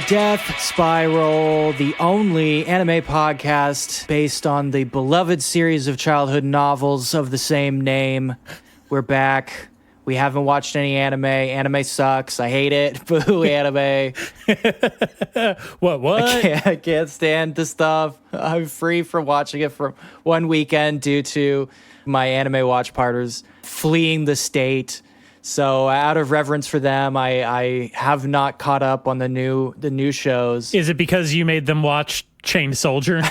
Death Spiral, the only anime podcast based on the beloved series of childhood novels of the same name. We're back. We haven't watched any anime. Anime sucks. I hate it. Boo anime. What? I can't stand the stuff. I'm free from watching it for one weekend due to my anime watch partners fleeing the state. So out of reverence for them, I have not caught up on the new shows. Is it because you made them watch Chained Soldier?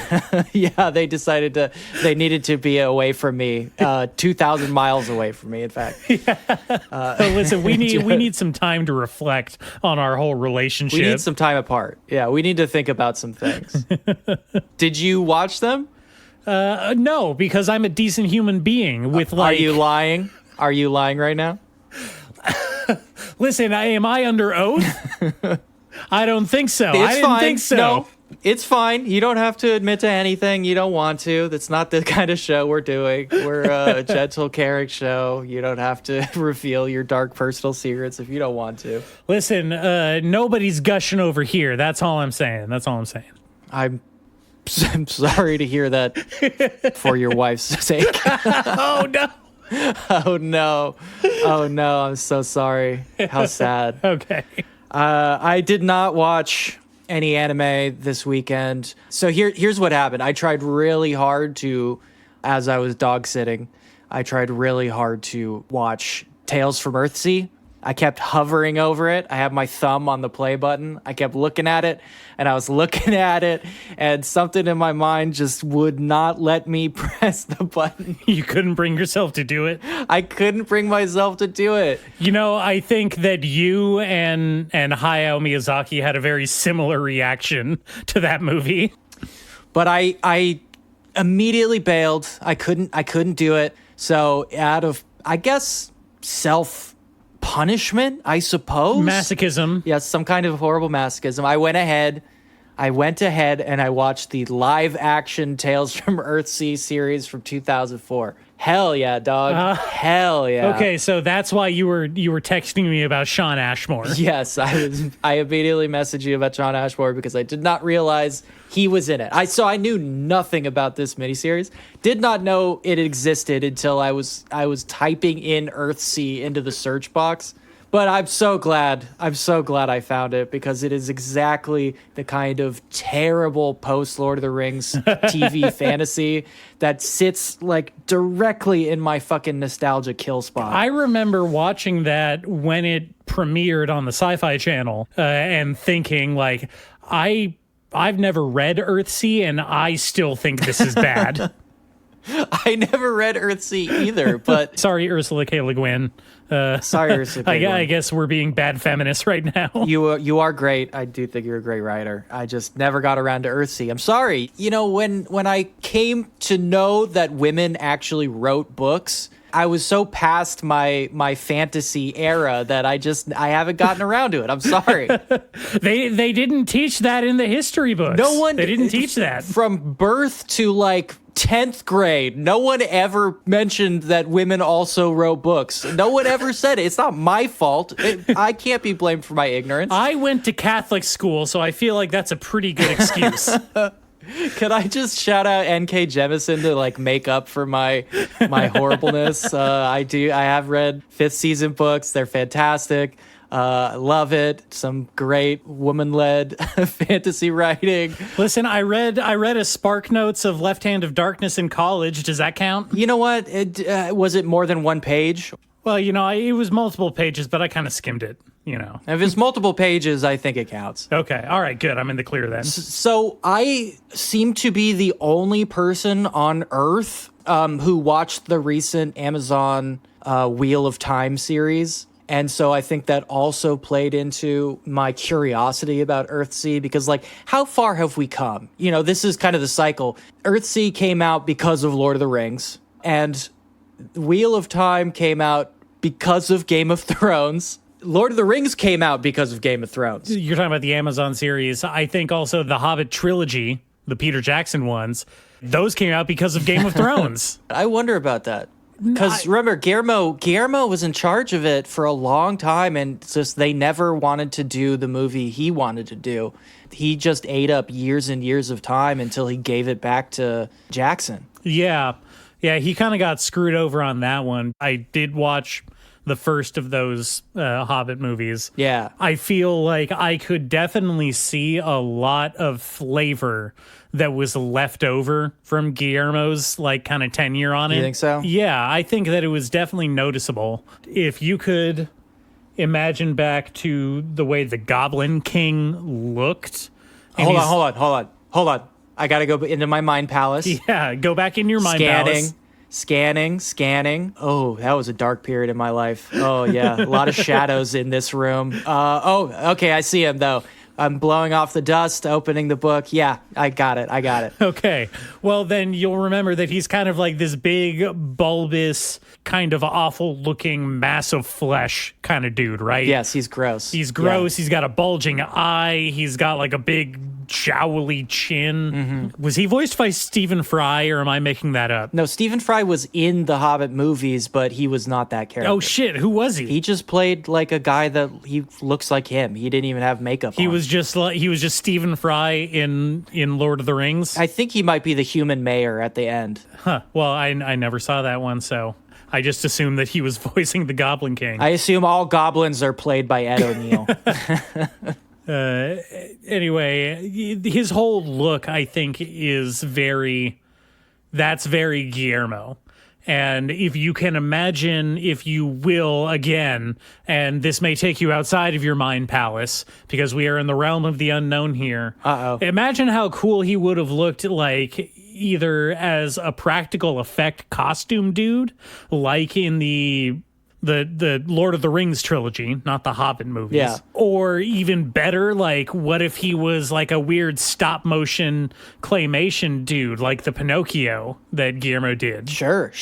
Yeah, they decided they needed to be away from me, 2,000 miles away from me, in fact. Listen, we need some time to reflect on our whole relationship. We need some time apart. Yeah, we need to think about some things. Did you watch them? No, because I'm a decent human being with Are you lying? Are you lying right now? Listen, am I under oath? I don't think so. I didn't think so. No, it's fine. You don't have to admit to anything you don't want to. That's not the kind of show we're doing. We're a gentle, caring show. You don't have to reveal your dark personal secrets if you don't want to. Listen, nobody's gushing over here. That's all I'm saying. I'm sorry to hear that for your wife's sake. Oh, no. Oh no, I'm so sorry. How sad. Okay. I did not watch any anime this weekend. So here's what happened. I tried really hard as I was dog sitting, I tried really hard to watch Tales from Earthsea. I kept hovering over it. I had my thumb on the play button. I kept looking at it, and I was looking at it, and something in my mind just would not let me press the button. You couldn't bring yourself to do it? I couldn't bring myself to do it. You know, I think that you and Hayao Miyazaki had a very similar reaction to that movie. But I immediately bailed. I couldn't do it. So out of, I guess, punishment, I suppose. Masochism. Yes, some kind of horrible masochism. I went ahead and I watched the live action Tales from Earthsea series from 2004. Hell yeah, dog. Hell yeah. Okay, so that's why you were texting me about Shawn Ashmore. Yes, I immediately messaged you about Shawn Ashmore because I did not realize he was in it. So I knew nothing about this miniseries. Did not know it existed until I was typing in Earthsea into the search box. But I'm so glad I found it because it is exactly the kind of terrible post Lord of the Rings TV fantasy that sits like directly in my fucking nostalgia kill spot. I remember watching that when it premiered on the Sci-Fi Channel and thinking like, I've never read Earthsea and I still think this is bad. I never read Earthsea either, but... Sorry, Ursula K. Le Guin. Sorry, Ursula K. Le Guin. I guess we're being bad feminists right now. You are great. I do think you're a great writer. I just never got around to Earthsea. I'm sorry. You know, when I came to know that women actually wrote books, I was so past my fantasy era that I haven't gotten around to it. I'm sorry. They didn't teach that in the history books. They didn't teach that. From birth to like 10th grade, no one ever mentioned that women also wrote books. No one ever said it. It's not my fault. I can't be blamed for my ignorance. I went to Catholic school, so I feel like that's a pretty good excuse. Could I just shout out N.K. Jemisin to like make up for my horribleness? I have read 5th season books. They're fantastic. Love it. Some great woman-led fantasy writing. Listen, I read a Spark Notes of Left Hand of Darkness in college. Does that count? You know what? Was it more than one page? Well, you know, it was multiple pages, but I kind of skimmed it, you know. If it's multiple pages, I think it counts. Okay. All right, good. I'm in the clear then. So I seem to be the only person on Earth who watched the recent Amazon Wheel of Time series. And so I think that also played into my curiosity about Earthsea because, like, how far have we come? You know, this is kind of the cycle. Earthsea came out because of Lord of the Rings, and Wheel of Time came out because of Game of Thrones. Lord of the Rings came out because of Game of Thrones. You're talking about the Amazon series. I think also the Hobbit trilogy, the Peter Jackson ones, those came out because of Game of Thrones. I wonder about that. Because remember, Guillermo was in charge of it for a long time, and it's just they never wanted to do the movie he wanted to do. He just ate up years and years of time until he gave it back to Jackson. Yeah, he kind of got screwed over on that one. I did watch the first of those Hobbit movies. Yeah. I feel like I could definitely see a lot of flavor that was left over from Guillermo's like kind of tenure on it. You think so? Yeah, I think that it was definitely noticeable. If you could imagine back to the way the Goblin King looked. Hold on. I got to go into my mind palace. Yeah, go back in your mind palace. Scanning. Oh, that was a dark period in my life. Oh, yeah. A lot of shadows in this room. Okay. I see him, though. I'm blowing off the dust, opening the book. Yeah, I got it. Okay. Well, then you'll remember that he's kind of like this big, bulbous, kind of awful-looking mass of flesh kind of dude, right? Yes, he's gross. He's gross. Yeah. He's got a bulging eye. He's got like a big jowly chin. Mm-hmm. Was he voiced by Stephen Fry, or am I making that up? No, Stephen Fry was in the Hobbit movies, but he was not that character. Oh, shit. Who was he? He just played like a guy that he looks like him. He didn't even have makeup on. He was just Stephen Fry in Lord of the Rings. I think he might be the human mayor at the end. Huh. Well, I never saw that one, so I just assumed that he was voicing the Goblin King. I assume all goblins are played by Ed O'Neill. Anyway, his whole look, I think, is that's very Guillermo. And if you can imagine, if you will, again, and this may take you outside of your mind palace, because we are in the realm of the unknown here. Imagine how cool he would have looked like either as a practical effect costume dude, like in the Lord of the Rings trilogy, not the Hobbit movies. Yeah. Or even better, like, what if he was like a weird stop motion claymation dude, like the Pinocchio that Guillermo did? Sure.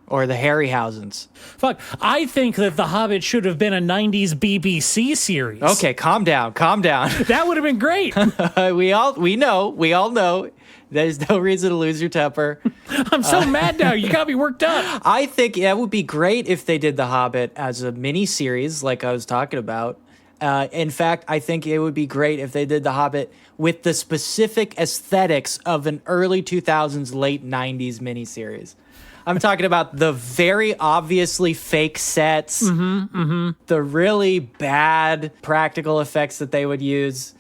Or the Harryhausens. Fuck, I think that The Hobbit should have been a 90s BBC series. Okay, calm down. That would have been great. We all know. There's no reason to lose your temper. I'm so mad now. You got me worked up. I think that would be great if they did The Hobbit as a mini series, like I was talking about. In fact, I think it would be great if they did The Hobbit with the specific aesthetics of an early 2000s, late 90s miniseries. I'm talking about the very obviously fake sets, the really bad practical effects that they would use.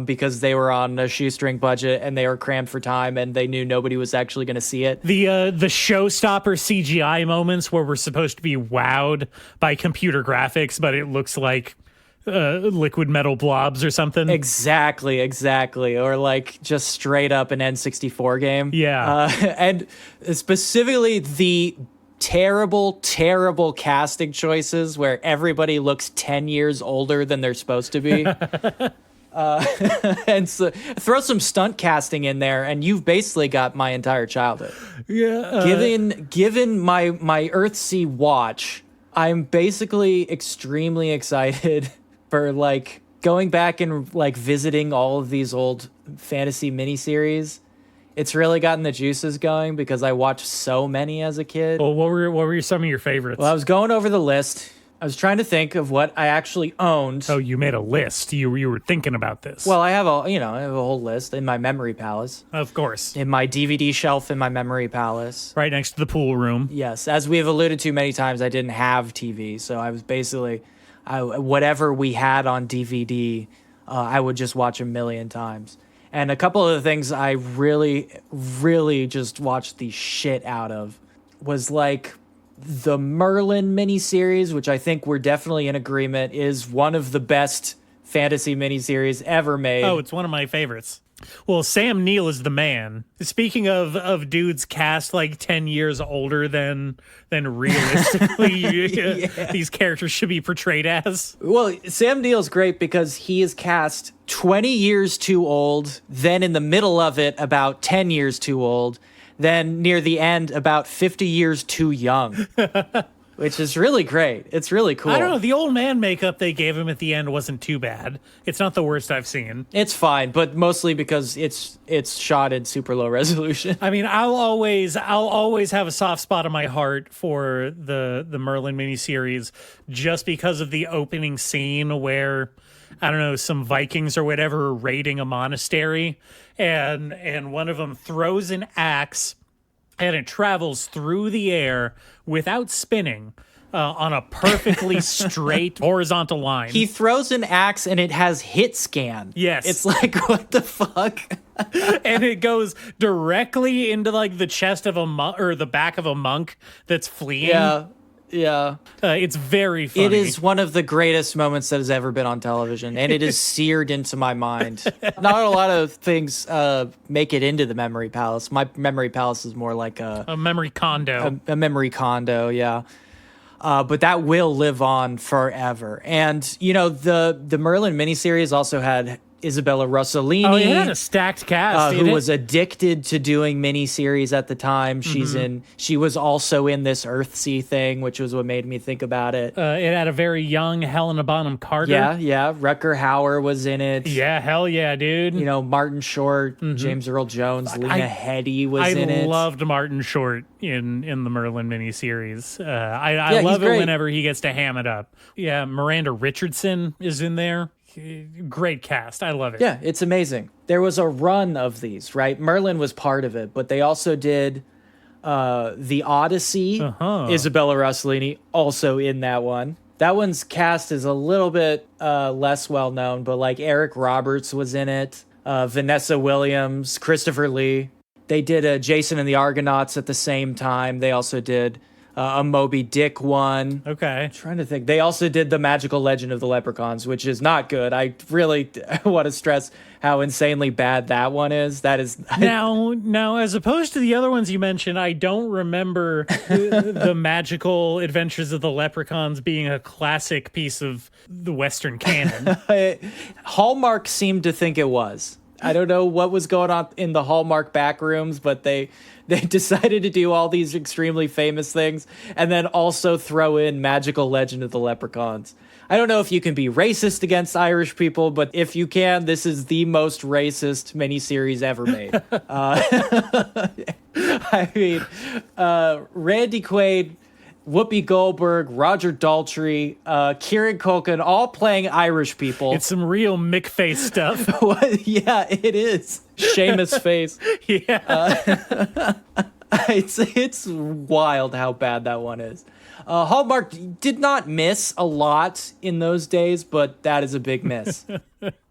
Because they were on a shoestring budget and they were crammed for time and they knew nobody was actually going to see it. The showstopper CGI moments where we're supposed to be wowed by computer graphics, but it looks like liquid metal blobs or something. Exactly. Or like just straight up an N64 game. Yeah. And specifically the terrible casting choices where everybody looks 10 years older than they're supposed to be. And so throw some stunt casting in there, and you've basically got my entire childhood. Yeah. Given my Earthsea watch, I'm basically extremely excited for like going back and like visiting all of these old fantasy miniseries. It's really gotten the juices going because I watched so many as a kid. Well, what were some of your favorites? Well, I was going over the list. I was trying to think of what I actually owned. Oh, you made a list. You were thinking about this. Well, I have a whole list in my memory palace. Of course. In my DVD shelf in my memory palace. Right next to the pool room. Yes. As we have alluded to many times, I didn't have TV. So I was basically, whatever we had on DVD, I would just watch a million times. And a couple of the things I really, really just watched the shit out of was like the Merlin miniseries, which I think we're definitely in agreement is one of the best fantasy miniseries ever made. Oh, it's one of my favorites. Well, Sam Neill is the man. Speaking of dudes cast like 10 years older than realistically these characters should be portrayed as. Well, Sam Neill's great because he is cast 20 years too old, then in the middle of it about 10 years too old, then near the end about 50 years too young. which is really great. It's really cool. I don't know. The old man makeup they gave him at the end wasn't too bad. It's not the worst I've seen. It's fine, but mostly because it's shot in super low resolution. I mean, I'll always have a soft spot in my heart for the Merlin miniseries just because of the opening scene where, I don't know, some Vikings or whatever are raiding a monastery, and one of them throws an axe and it travels through the air without spinning on a perfectly straight horizontal line. He throws an axe and it has hit scan. Yes. It's like, what the fuck? And it goes directly into like the chest of a monk or the back of a monk that's fleeing. Yeah. It's very funny. It is one of the greatest moments that has ever been on television, and it is seared into my mind. Not a lot of things make it into the memory palace. My memory palace is more like a memory condo. A memory condo, yeah. But that will live on forever. And, you know, the Merlin miniseries also had Isabella Rossellini. Oh, it had a stacked cast, who was addicted to doing miniseries at the time. She was also in this Earthsea thing, which was what made me think about it. It had a very young Helena Bonham Carter. Yeah. Rutger Hauer was in it. Yeah, hell yeah, dude. You know, Martin Short, James Earl Jones, Lena Headey was in it. I loved Martin Short in the Merlin miniseries. I love it whenever he gets to ham it up. Yeah, Miranda Richardson is in there. Great cast. I love it. Yeah, it's amazing. There was a run of these, right? Merlin was part of it, but they also did The Odyssey. Isabella Rossellini also in that one. That one's cast is a little bit less well known, but like Eric Roberts was in it, Vanessa Williams, Christopher Lee. They did a Jason and the Argonauts at the same time. They also did a Moby Dick one. Okay. I'm trying to think. They also did The Magical Legend of the Leprechauns, which is not good. I really want to stress how insanely bad that one is. That is now, as opposed to the other ones you mentioned, I don't remember the Magical Adventures of the Leprechauns being a classic piece of the Western canon. Hallmark seemed to think it was. I don't know what was going on in the Hallmark back rooms, but they decided to do all these extremely famous things and then also throw in Magical Legend of the Leprechauns. I don't know if you can be racist against Irish people, but if you can, this is the most racist miniseries ever made. I mean, Randy Quaid, Whoopi Goldberg, Roger Daltrey, Kieran Culkin, all playing Irish people. It's some real McFace stuff. Yeah, it is. Seamus face. Yeah. It's wild how bad that one is. Hallmark did not miss a lot in those days, but that is a big miss.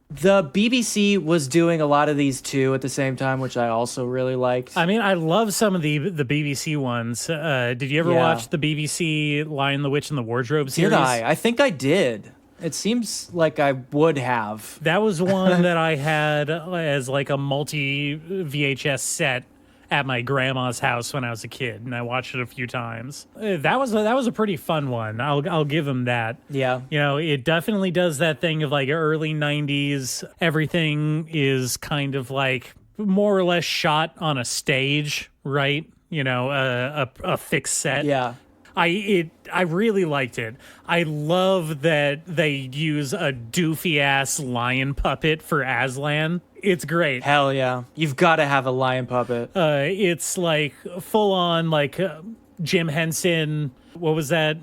The BBC was doing a lot of these too at the same time, which I also really liked. I mean, I love some of the BBC ones. Did you ever watch the BBC Lion, the Witch, and the Wardrobe series? Did I? I think I did. It seems like I would have. That was one that I had as like a multi VHS set at my grandma's house when I was a kid, and I watched it a few times. That was a pretty fun one. I'll give him that. Yeah. You know, it definitely does that thing of like early 90s. Everything is kind of like more or less shot on a stage, right? You know, a fixed set. Yeah. I really liked it. I love that they use a doofy ass lion puppet for Aslan. It's great. Hell yeah. You've got to have a lion puppet. It's like full on like Jim Henson. What was that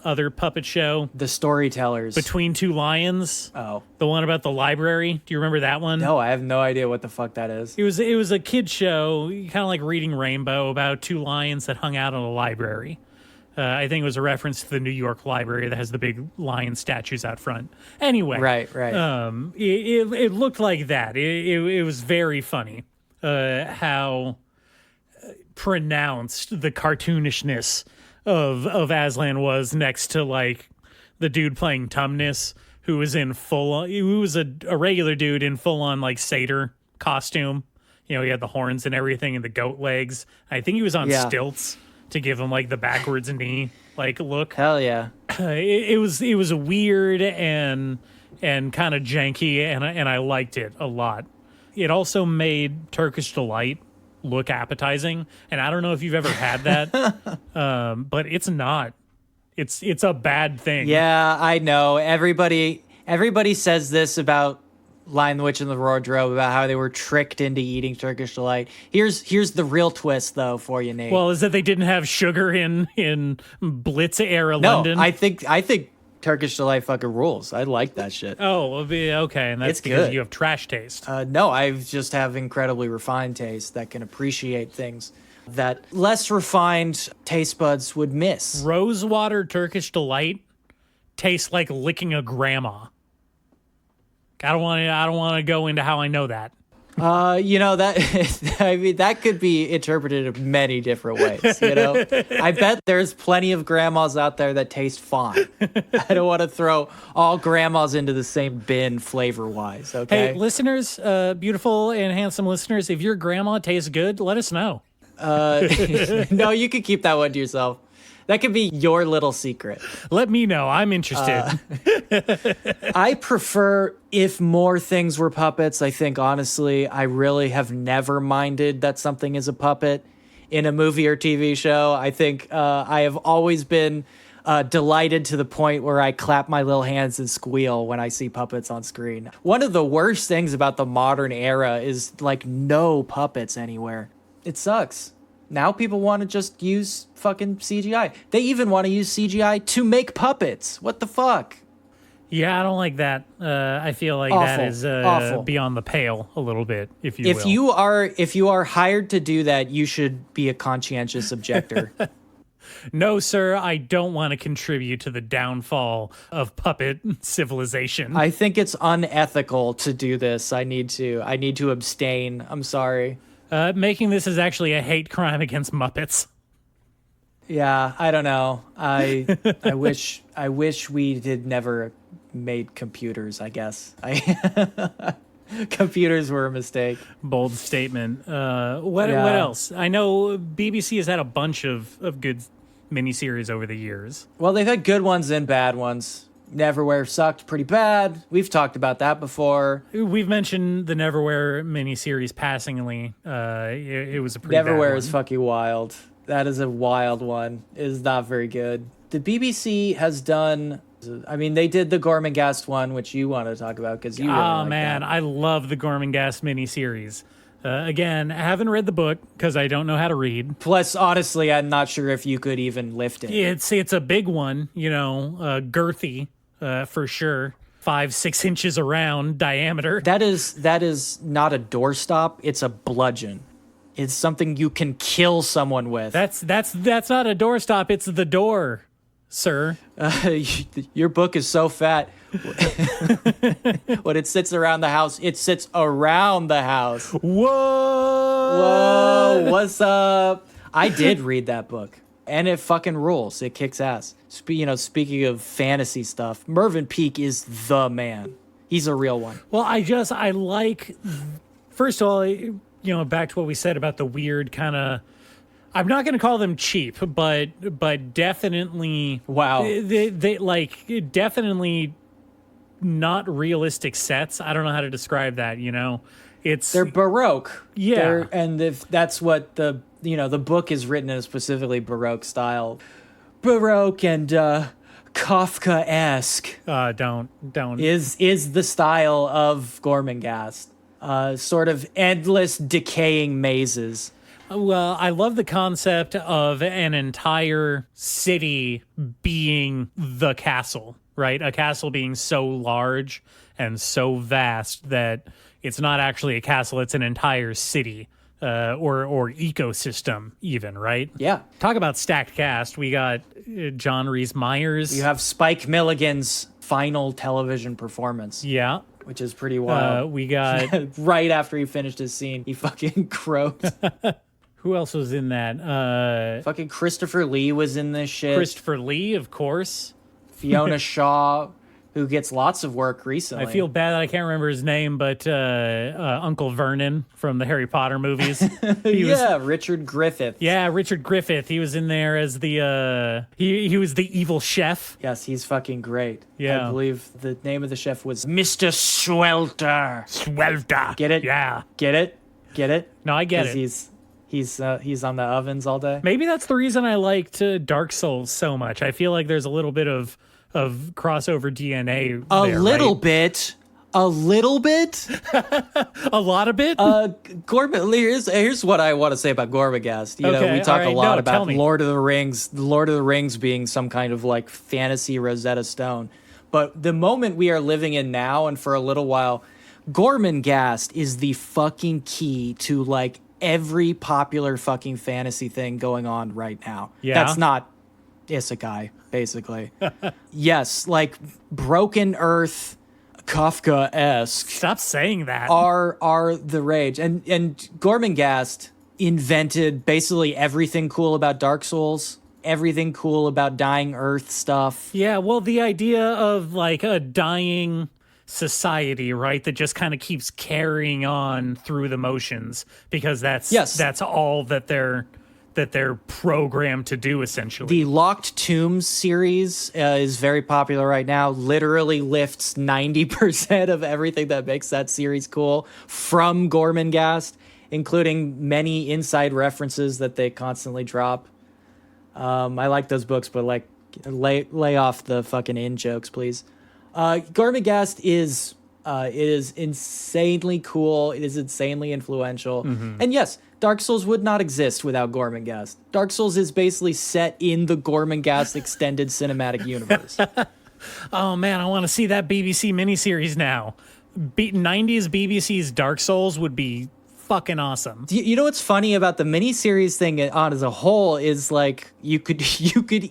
other puppet show? The Storytellers. Between Two Lions. Oh. The one about the library. Do you remember that one? No, I have no idea what the fuck that is. It was a kid show, kind of like Reading Rainbow, about two lions that hung out in a library. I think it was a reference to the New York Library that has the big lion statues out front. Anyway, right. It looked like that. It was very funny how pronounced the cartoonishness of Aslan was next to like the dude playing Tumnus, who was in who was a regular dude in full on like satyr costume. You know, he had the horns and everything and the goat legs. I think he was on stilts to give him like the backwards knee like look. Hell yeah. It was a weird and kind of janky and I liked it a lot. It also made Turkish Delight look appetizing, and I don't know if you've ever had that, but it's not. It's a bad thing. Yeah, I know. Everybody says this about Lion the Witch and the Wardrobe, about how they were tricked into eating Turkish Delight. Here's the real twist, though, for you, Nate. Well, is that they didn't have sugar in Blitz era no, London? I think Turkish Delight fucking rules. I like that shit. Oh, well, okay, and that's It's because good. you have trash taste. No, I just have incredibly refined taste that can appreciate things that less refined taste buds would miss. Rosewater Turkish Delight tastes like licking a grandma. I don't want to go into how I know that. That I mean, that could be interpreted in many different ways. I bet there's plenty of grandmas out there that taste fine. I don't want to throw all grandmas into the same bin flavor wise. Okay. Hey, listeners, beautiful and handsome listeners, if your grandma tastes good, let us know. No, you can keep that one to yourself. That could be your little secret. Let me know. I'm interested. I prefer if more things were puppets. I think, honestly, I really have never minded that something is a puppet in a movie or TV show. I think I have always been delighted to the point where I clap my little hands and squeal when I see puppets on screen. One of the worst things about the modern era is, like, no puppets anywhere. It sucks. Now people want to just use fucking CGI. They even want to use CGI to make puppets. What the fuck? Yeah, I don't like that. I feel like Awful. that is Awful. beyond the pale a little bit, if you will. If you are hired to do that, you should be a conscientious objector. No, sir, I don't want to contribute to the downfall of puppet civilization. I think it's unethical to do this. I need to abstain. I'm sorry. Making this is actually a hate crime against Muppets. Yeah, I don't know. I wish we had never made computers, I guess. Computers were a mistake. Bold statement. What else? I know BBC has had a bunch of good miniseries over the years. Well, they've had good ones and bad ones. Neverwhere sucked pretty bad. We've talked about that before. We've mentioned the Neverwhere miniseries passingly. It was a pretty bad Neverwhere one. is fucking wild. That is a wild one. It is not very good. The BBC has done... I mean, they did the Gormenghast one, which you want to talk about because you really like man, that. I love the Gormenghast miniseries. Again, I haven't read the book because I don't know how to read. Plus, honestly, I'm not sure if you could even lift it. It's a big one, girthy for sure. 5-6 inches around diameter. That is not a doorstop. It's a bludgeon. It's something you can kill someone with. That's not a doorstop. It's the door, sir. Your book is so fat. When it sits around the house, it sits around the house. Whoa! What's up? I did read that book, and it fucking rules. It kicks ass. Speaking of fantasy stuff, Mervyn Peake is the man. He's a real one. Well, I like, first of all, back to what we said about the weird kind of, I'm not going to call them cheap, but definitely, Wow. They like definitely not realistic sets. I don't know how to describe that. They're Baroque. Yeah. And if that's what the book is written in a specifically Baroque style. Baroque and Kafka-esque. Don't Is the style of Gormenghast. Sort of endless decaying mazes. Well, I love the concept of an entire city being the castle, right? A castle being so large and so vast that it's not actually a castle, it's an entire city or ecosystem even, right? Yeah. Talk about stacked cast. We got John Rhys-Meyers. You have Spike Milligan's final television performance. Yeah. Which is pretty wild. We got... right after he finished his scene, he fucking croaked. Who else was in that? Fucking Christopher Lee was in this shit. Christopher Lee, of course. Fiona Shaw, who gets lots of work recently. I feel bad that I can't remember his name, but Uncle Vernon from the Harry Potter movies. Richard Griffith. Yeah, Richard Griffith. He was in there as the he was the evil chef. Yes, he's fucking great. Yeah. I believe the name of the chef was Mr. Swelter. Swelter. Get it? Yeah. Get it? Get it? No, I get it. He's on the ovens all day. Maybe that's the reason I liked Dark Souls so much. I feel like there's a little bit of crossover DNA. A there, little right? bit. A little bit. A lot of bit. Gorman. Here's what I want to say about Gormagast. You know, Okay, we talk all right, a lot no, tell about me. Lord of the Rings. Lord of the Rings being some kind of like fantasy Rosetta Stone, but the moment we are living in now, and for a little while, Gormagast is the fucking key to like every popular fucking fantasy thing going on right now. Yeah. That's not isekai, basically. Yes, like Broken Earth, Kafka-esque Stop saying that. are the rage. And Gormagast invented basically everything cool about Dark Souls, everything cool about dying Earth stuff. Yeah, well, the idea of like a dying society, right, that just kind of keeps carrying on through the motions because that's all that they're programmed to do, essentially. The Locked Tombs series is very popular right now. Literally lifts 90% of everything that makes that series cool from Gormagast, including many inside references that they constantly drop. I like those books, but like lay off the fucking in jokes, please. Gormagast is it is insanely cool. It is insanely influential. Mm-hmm. And yes, Dark Souls would not exist without Gormagast. Dark Souls is basically set in the Gormagast extended cinematic universe. Oh man, I want to see that BBC miniseries now. 90s BBC's Dark Souls would be fucking awesome. You know what's funny about the miniseries thing on as a whole is like you could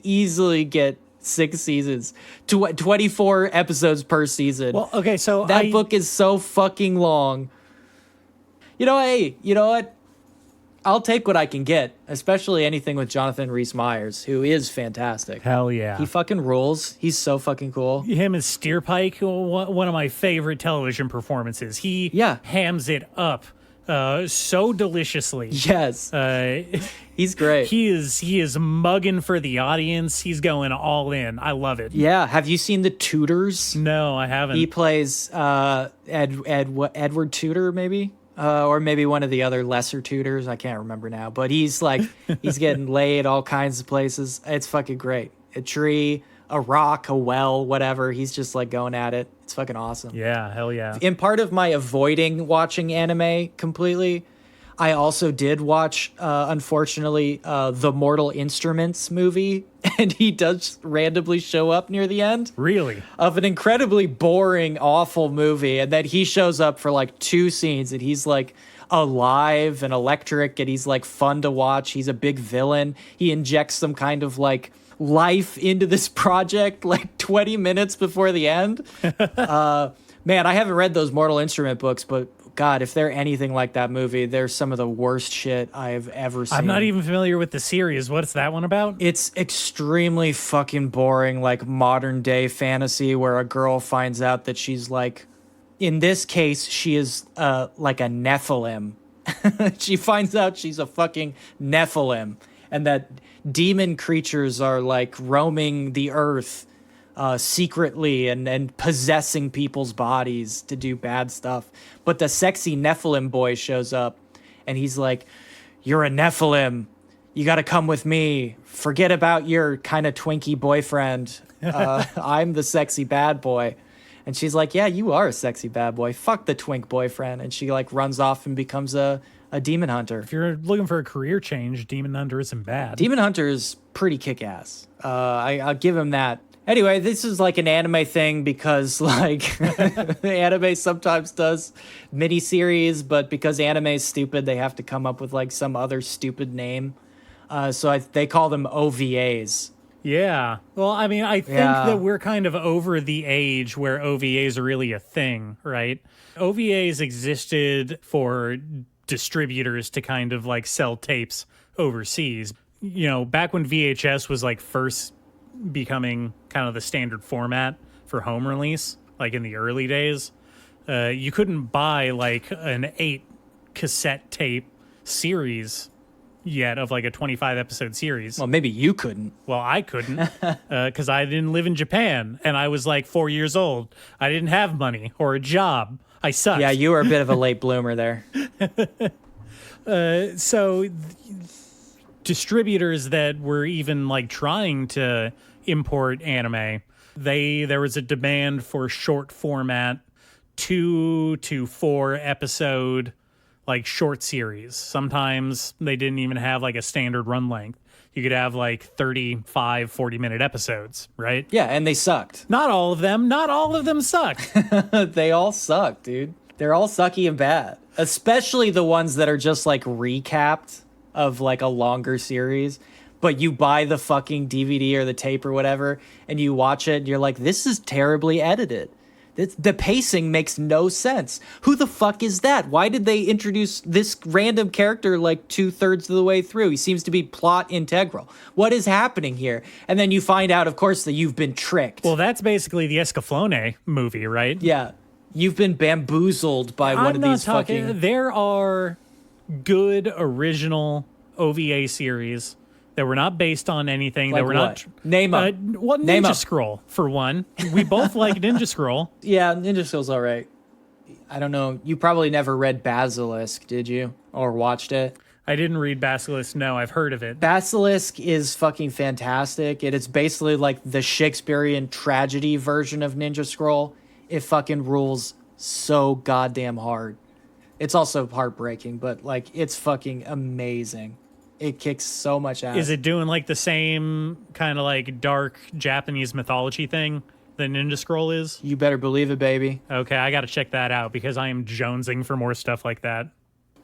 easily get 6 seasons, 24 episodes per season. Well, okay, so that book is so fucking long. You know, hey, you know what? I'll take what I can get, especially anything with Jonathan Rhys-Meyers, who is fantastic. Hell yeah. He fucking rules. He's so fucking cool. Him as Steerpike, one of my favorite television performances. He hams it up so deliciously. Yes. He's great. He is mugging for the audience. He's going all in. I love it. Yeah. Have you seen The Tudors? No, I haven't. He plays Edward Tudor, maybe? Or maybe one of the other lesser tutors. I can't remember now. But he's like, he's getting laid all kinds of places. It's fucking great. A tree, a rock, a well, whatever. He's just like going at it. It's fucking awesome. Yeah, hell yeah. In part of my avoiding watching anime completely, I also did watch, unfortunately, the Mortal Instruments movie. And he does randomly show up near the end. Really? Of an incredibly boring, awful movie. And then he shows up for like 2 scenes and he's like alive and electric and he's like fun to watch. He's a big villain. He injects some kind of like life into this project like 20 minutes before the end. Man, I haven't read those Mortal Instrument books, but God, if they're anything like that movie, they're some of the worst shit I've ever seen. I'm not even familiar with the series. What's that one about? It's extremely fucking boring, like modern day fantasy where a girl finds out that she's like, in this case, she is like a Nephilim. She finds out she's a fucking Nephilim and that demon creatures are like roaming the earth secretly and possessing people's bodies to do bad stuff. But the sexy Nephilim boy shows up and he's like, you're a Nephilim. You got to come with me. Forget about your kind of twinky boyfriend. I'm the sexy bad boy. And she's like, yeah, you are a sexy bad boy. Fuck the twink boyfriend. And she like runs off and becomes a demon hunter. If you're looking for a career change, Demon Hunter isn't bad. Demon Hunter is pretty kick-ass. I'll give him that. Anyway, this is like an anime thing because like anime sometimes does miniseries, but because anime is stupid, they have to come up with like some other stupid name. So they call them OVAs. Yeah. Well, I mean, I think that we're kind of over the age where OVAs are really a thing, right? OVAs existed for distributors to kind of like sell tapes overseas. You know, back when VHS was like first becoming kind of the standard format for home release, like in the early days, you couldn't buy like an 8 cassette tape series yet of like a 25 episode series. Well, maybe you couldn't. Well, I couldn't because I didn't live in Japan and I was like 4 years old. I didn't have money or a job. I sucked. Yeah, you were a bit of a late bloomer there. So distributors that were even like trying to import anime, there was a demand for short format 2 to 4 episode like short series. Sometimes they didn't even have like a standard run length. You could have like 35, 40-minute episodes, right? Yeah, and they sucked. Not all of them sucked. They all suck, dude. They're all sucky and bad. Especially the ones that are just like recapped of like a longer series. But you buy the fucking DVD or the tape or whatever, and you watch it, and you're like, this is terribly edited. The pacing makes no sense. Who the fuck is that? Why did they introduce this random character like 2/3 of the way through? He seems to be plot integral. What is happening here? And then you find out, of course, that you've been tricked. Well, that's basically the Escaflowne movie, right? Yeah. You've been bamboozled by one of these fucking... There are good original OVA series that were not based on anything. Like that were what? not Name up. Well, Name Ninja up. Scroll, for one. We both like Ninja Scroll. Yeah, Ninja Scroll's all right. I don't know. You probably never read Basilisk, did you? Or watched it? I didn't read Basilisk. No, I've heard of it. Basilisk is fucking fantastic. It is basically like the Shakespearean tragedy version of Ninja Scroll. It fucking rules so goddamn hard. It's also heartbreaking, but like it's fucking amazing. It kicks so much ass. Is it doing like the same kind of like dark Japanese mythology thing that Ninja Scroll is? You better believe it, baby. Okay, I got to check that out because I am jonesing for more stuff like that.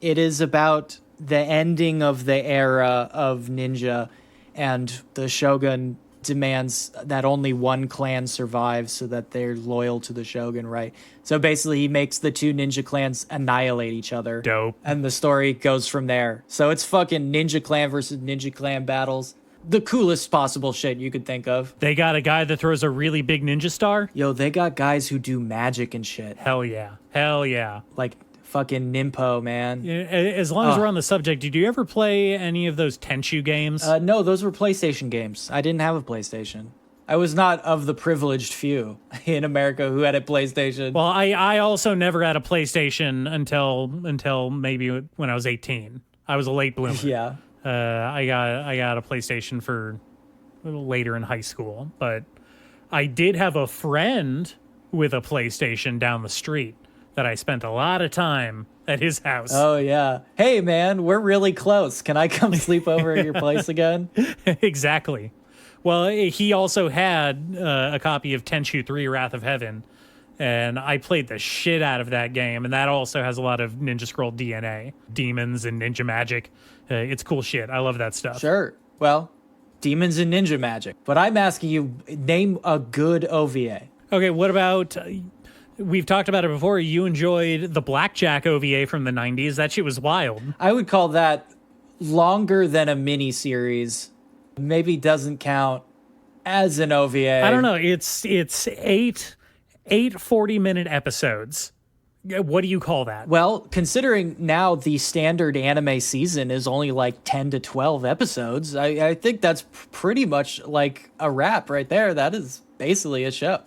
It is about the ending of the era of ninja, and the shogun demands that only one clan survives so that they're loyal to the shogun, right? So basically he makes the two ninja clans annihilate each other. Dope. And the story goes from there. So it's fucking ninja clan versus ninja clan battles. The coolest possible shit you could think of. They got a guy that throws a really big ninja star? Yo, they got guys who do magic and shit. Hell yeah. Hell yeah. Like fucking Nimpo, man. As long as we're on the subject, did you ever play any of those Tenchu games? No, those were PlayStation games. I didn't have a PlayStation. I was not of the privileged few in America who had a PlayStation. Well, I also never had a PlayStation until maybe when I was 18. I was a late bloomer. Yeah. I got a PlayStation for a little later in high school, but I did have a friend with a PlayStation down the street that I spent a lot of time at his house. Oh, yeah. Hey, man, we're really close. Can I come sleep over at your place again? Exactly. Well, he also had a copy of Tenchu 3 Wrath of Heaven, and I played the shit out of that game, and that also has a lot of Ninja Scroll DNA, demons and ninja magic. It's cool shit. I love that stuff. Sure. Well, demons and ninja magic. But I'm asking you, name a good OVA. Okay, what about... We've talked about it before. You enjoyed the Blackjack OVA from the 90s. That shit was wild. I would call that longer than a mini-series. Maybe doesn't count as an OVA. I don't know. It's eight 40-minute episodes. What do you call that? Well, considering now the standard anime season is only like 10 to 12 episodes, I think that's pretty much like a wrap right there. That is basically a show.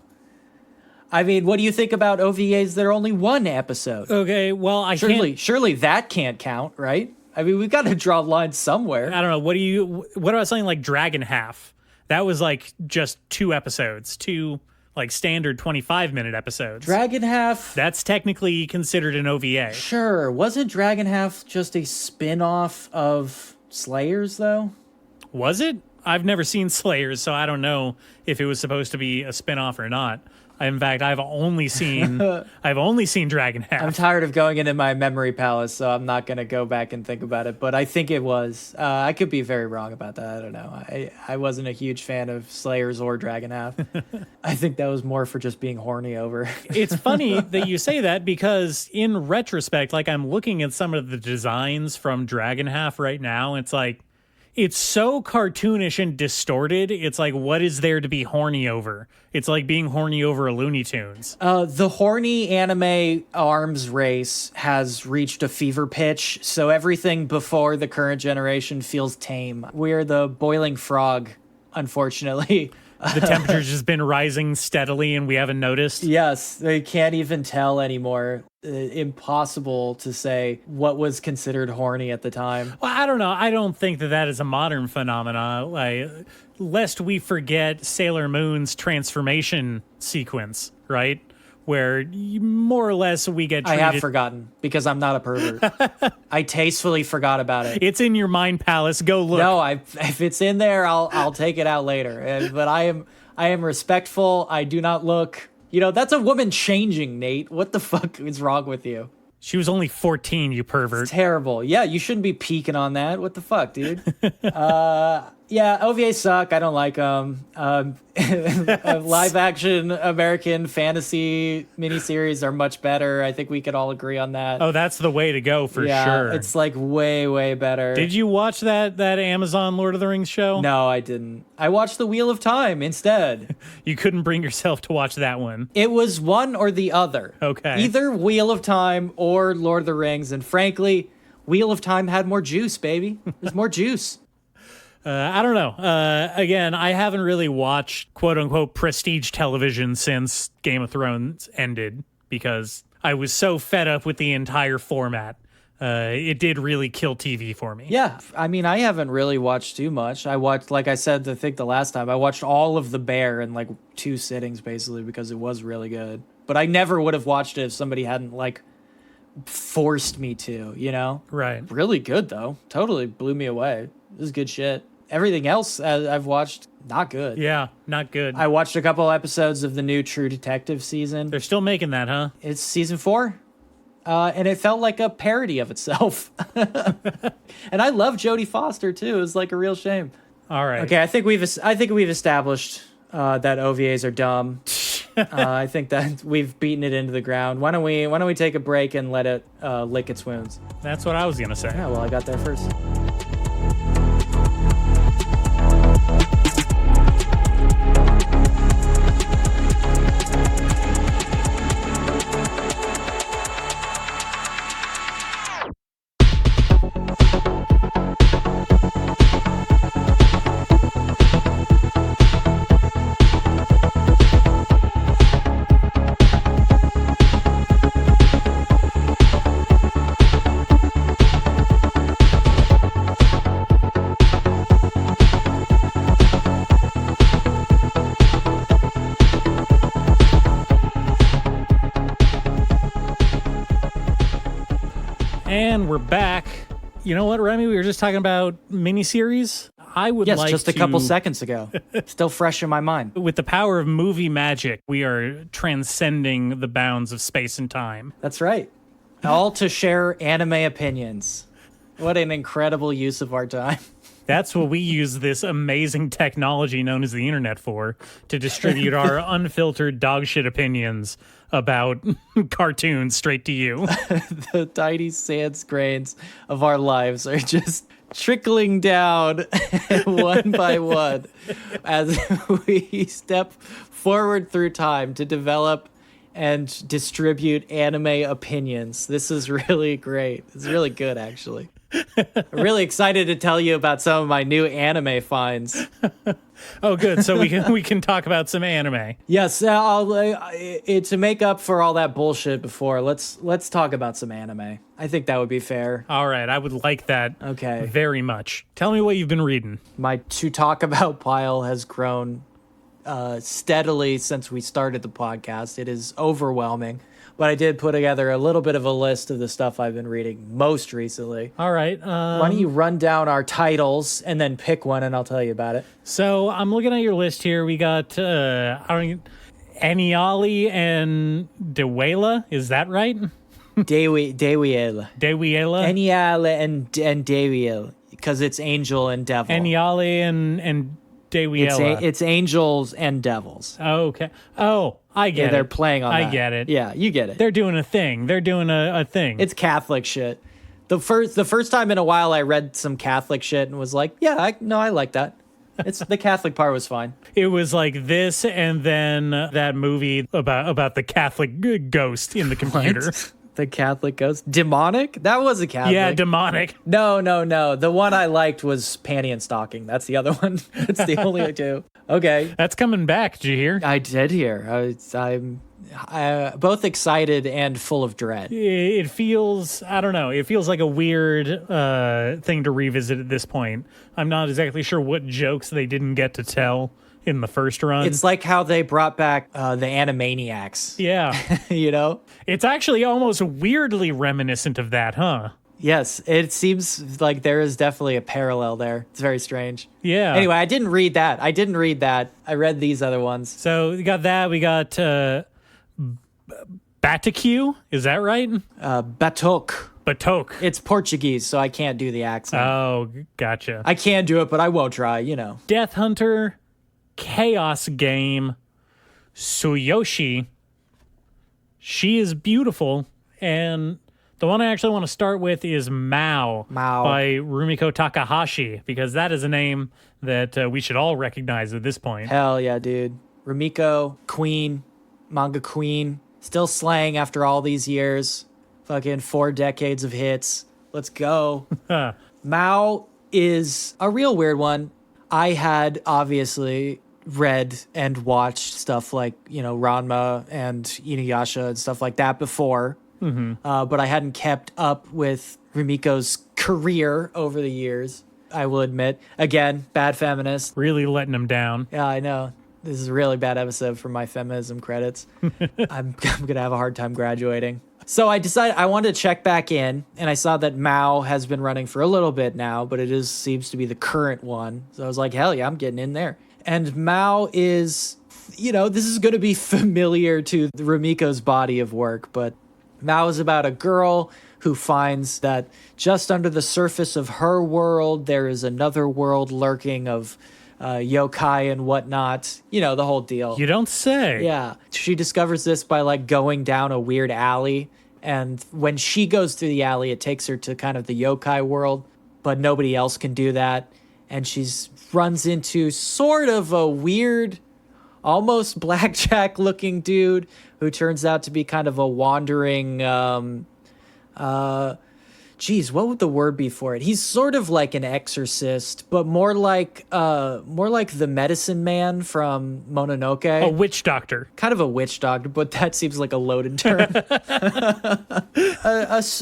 I mean, what do you think about OVAs that are only one episode? Okay, well, Surely that can't count, right? I mean, we've got to draw lines somewhere. I don't know. What about something like Dragon Half? That was like just 2 episodes, 2 like standard 25-minute episodes. Dragon Half. That's technically considered an OVA. Sure. Wasn't Dragon Half just a spin-off of Slayers, though? Was it? I've never seen Slayers, so I don't know if it was supposed to be a spin-off or not. In fact, I've only seen Dragon Half. I'm tired of going into my memory palace, so I'm not going to go back and think about it. But I think it was. I could be very wrong about that. I don't know. I wasn't a huge fan of Slayers or Dragon Half. I think that was more for just being horny over. It's funny that you say that because in retrospect, like I'm looking at some of the designs from Dragon Half right now. It's like, it's so cartoonish and distorted. It's like, what is there to be horny over? It's like being horny over a Looney Tunes. The horny anime arms race has reached a fever pitch, so everything before the current generation feels tame. We're the boiling frog, unfortunately. The temperature's just been rising steadily and we haven't noticed. Yes, they can't even tell anymore. Impossible to say what was considered horny at the time. Well, I don't know. I don't think that is a modern phenomenon. Lest we forget Sailor Moon's transformation sequence, right? Where more or less we get treated. I have forgotten because I'm not a pervert. I tastefully forgot about it. It's in your mind palace. Go look. No, if it's in there, I'll take it out later. But I am respectful. I do not look. That's a woman changing, Nate. What the fuck is wrong with you? She was only 14, you pervert. It's terrible. Yeah, you shouldn't be peeking on that. What the fuck, dude? Yeah, OVAs suck. I don't like them. Live action American fantasy miniseries are much better. I think we could all agree on that. Oh, that's the way to go for sure. It's like way, way better. Did you watch that Amazon Lord of the Rings show? No, I didn't. I watched The Wheel of Time instead. You couldn't bring yourself to watch that one. It was one or the other. Okay. Either Wheel of Time or Lord of the Rings. And frankly, Wheel of Time had more juice, baby. There's more juice. I don't know. Again, I haven't really watched quote unquote prestige television since Game of Thrones ended because I was so fed up with the entire format. It did really kill TV for me. Yeah. I mean, I haven't really watched too much. I watched, like I said, I think the last time, I watched all of The Bear in like 2 sittings basically because it was really good. But I never would have watched it if somebody hadn't like forced me to, Right. Really good though. Totally blew me away. This is good shit. Everything else I've watched, not good. Yeah, not good. I watched a couple episodes of the new True Detective season. They're still making that, huh? It's season 4. And it felt like a parody of itself. And I love Jodie Foster too. It was like a real shame. All right. Okay, I think we've established that OVAs are dumb. I think that we've beaten it into the ground. Why don't we take a break and let it lick its wounds? That's what I was gonna say. Yeah, well, I got there first. And we're back. You know what, Remy? We were just talking about miniseries. I would like just a couple seconds ago. Still fresh in my mind. With the power of movie magic, we are transcending the bounds of space and time. That's right. All to share anime opinions. What an incredible use of our time. That's what we use this amazing technology known as the internet for, to distribute our unfiltered dogshit opinions about cartoons straight to you. The tiny sand grains of our lives are just trickling down one by one as we step forward through time to develop and distribute anime opinions. This is really great. It's really good, actually. I'm really excited to tell you about some of my new anime finds. Oh, good. So we can talk about some anime. Yes, to make up for all that bullshit before, let's talk about some anime. I think that would be fair. All right, I would like that. Okay. Very much. Tell me what you've been reading. My to talk about pile has grown steadily since we started the podcast. It is overwhelming. But I did put together a little bit of a list of the stuff I've been reading most recently. All right. Why don't you run down our titles and then pick one and I'll tell you about it. So I'm looking at your list here. We got Aniali and Dewela. Is that right? Dewiela. Dewela? Aniale and Dewiel, because it's angel and devil. Aniali and Dewela. It's angels and devils. Oh, okay. Oh, I get it. They're playing on that. I get it. Yeah, you get it. They're doing a thing. They're doing a thing. It's Catholic shit. The first time in a while I read some Catholic shit and was like, yeah, I like that. It's the Catholic part was fine. It was like this and then that movie about the Catholic ghost in the computer. The Catholic ghost? Demonic? That was a Catholic. Yeah, demonic. No. The one I liked was Panty and Stocking. That's the other one. It's the only two. Okay. That's coming back. Did you hear? I did hear. I'm both excited and full of dread. It feels, I don't know, it feels like a weird thing to revisit at this point. I'm not exactly sure what jokes they didn't get to tell in the first run. It's like how they brought back the Animaniacs. Yeah. You know? It's actually almost weirdly reminiscent of that, huh? Yes, it seems like there is definitely a parallel there. It's very strange. Yeah. Anyway, I didn't read that. I read these other ones. So we got that. We got Batoque. Is that right? Batoque. Batoque. It's Portuguese, so I can't do the accent. Oh, gotcha. I can do it, but I won't try, you know. Death Hunter, Chaos Game, Tsuyoshi. She is beautiful, and the one I actually want to start with is Mao by Rumiko Takahashi, because that is a name that we should all recognize at this point. Hell yeah, dude. Rumiko, queen, manga queen, still slaying after all these years. Fucking 4 decades of hits. Let's go. Mao is a real weird one. I had obviously read and watched stuff like, you know, Ranma and Inuyasha and stuff like that before. But I hadn't kept up with Rumiko's career over the years, I will admit. Again, bad feminist. Really letting him down. Yeah, I know. This is a really bad episode for my feminism credits. I'm going to have a hard time graduating. So I decided I wanted to check back in, and I saw that Mao has been running for a little bit now, but it seems to be the current one. So I was like, hell yeah, I'm getting in there. And Mao is, you know, this is going to be familiar to Rumiko's body of work, but Mao is about a girl who finds that just under the surface of her world, there is another world lurking of yokai and whatnot. You know, the whole deal. You don't say. Yeah. She discovers this by like going down a weird alley. And when she goes through the alley, it takes her to kind of the yokai world, but nobody else can do that. And she's runs into sort of a weird, almost blackjack looking dude who turns out to be kind of a wandering, what would the word be for it? He's sort of like an exorcist, but more like the medicine man from Mononoke. A witch doctor. Kind of a witch doctor, but that seems like a loaded term.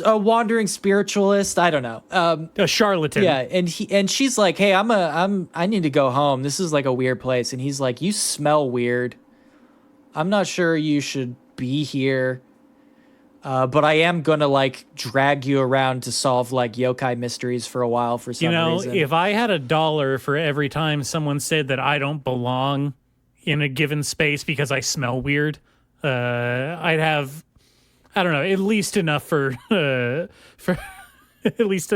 a wandering spiritualist. I don't know. A charlatan. Yeah, and she's like, "Hey, I need to go home. This is like a weird place." And he's like, "You smell weird. I'm not sure you should be here. But I am gonna like drag you around to solve like yokai mysteries for a while for some reason." If I had $1 for every time someone said that I don't belong in a given space because I smell weird, I'd have, I don't know, at least enough for at least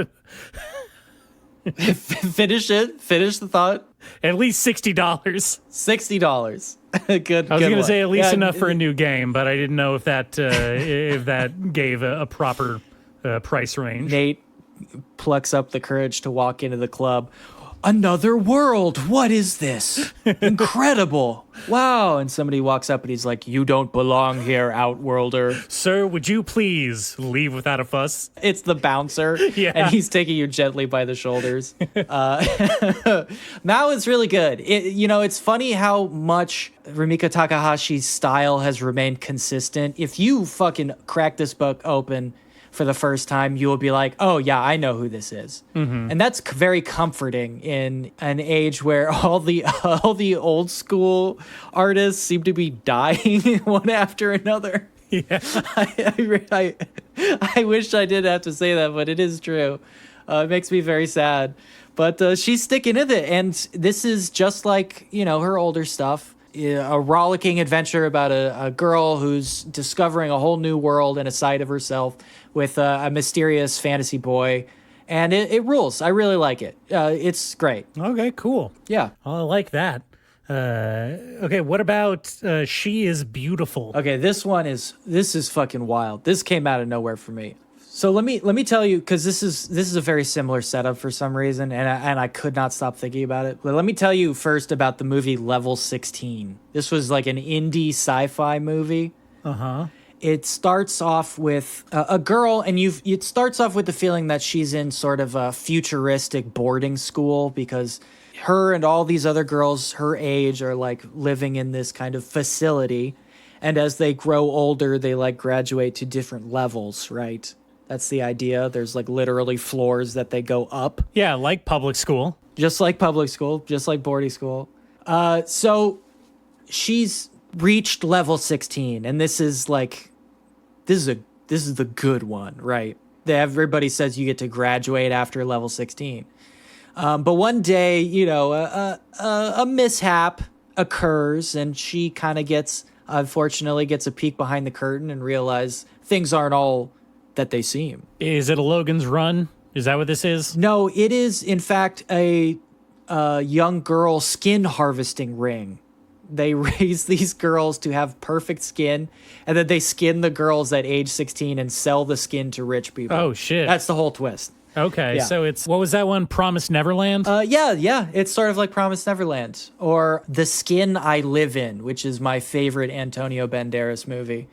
Finish the thought. at least $60. $60. Good. I was going to say at least enough for a new game, but I didn't know if that gave a proper price range. Nate plucks up the courage to walk into the club. Another world. What is this? Incredible. Wow. And somebody walks up and he's like, "You don't belong here, Outworlder." Sir, would you please leave without a fuss? It's the bouncer. Yeah. And he's taking you gently by the shoulders. Mao is really good. It's funny how much Rumiko Takahashi's style has remained consistent. If you fucking crack this book open for the first time, you will be like, "Oh yeah, I know who this is." Mm-hmm. And that's very comforting in an age where all the old school artists seem to be dying one after another. Yeah. I wish I didn't have to say that, but it is true. It makes me very sad. But she's sticking with it, and this is just like, her older stuff. A rollicking adventure about a girl who's discovering a whole new world and a side of herself with a mysterious fantasy boy. And it rules. I really like it. It's great. Okay, cool. Yeah. I like that. Okay, what about She is Beautiful? Okay, this is fucking wild. This came out of nowhere for me. So let me tell you, because this is a very similar setup for some reason, and I could not stop thinking about it. But let me tell you first about the movie Level 16. This was like an indie sci-fi movie. Uh-huh. it starts off with a girl, and it starts off with the feeling that she's in sort of a futuristic boarding school because her and all these other girls her age are like living in this kind of facility. And as they grow older, they like graduate to different levels, right? That's the idea. There's like literally floors that they go up. Yeah, like public school. Just like public school, just like boarding school. So she's reached level 16, and this is the good one, right? Everybody says you get to graduate after level 16. But one day, a mishap occurs, and she kind of unfortunately gets a peek behind the curtain and realize things aren't all that they seem. Is it a Logan's Run? Is that what this is? No, it is, in fact, a young girl skin harvesting ring. They raise these girls to have perfect skin, and then they skin the girls at age 16 and sell the skin to rich people. Oh, shit. That's the whole twist. Okay, Yeah. so what was that one? Promised Neverland? Yeah. It's sort of like Promised Neverland. Or The Skin I Live In, which is my favorite Antonio Banderas movie.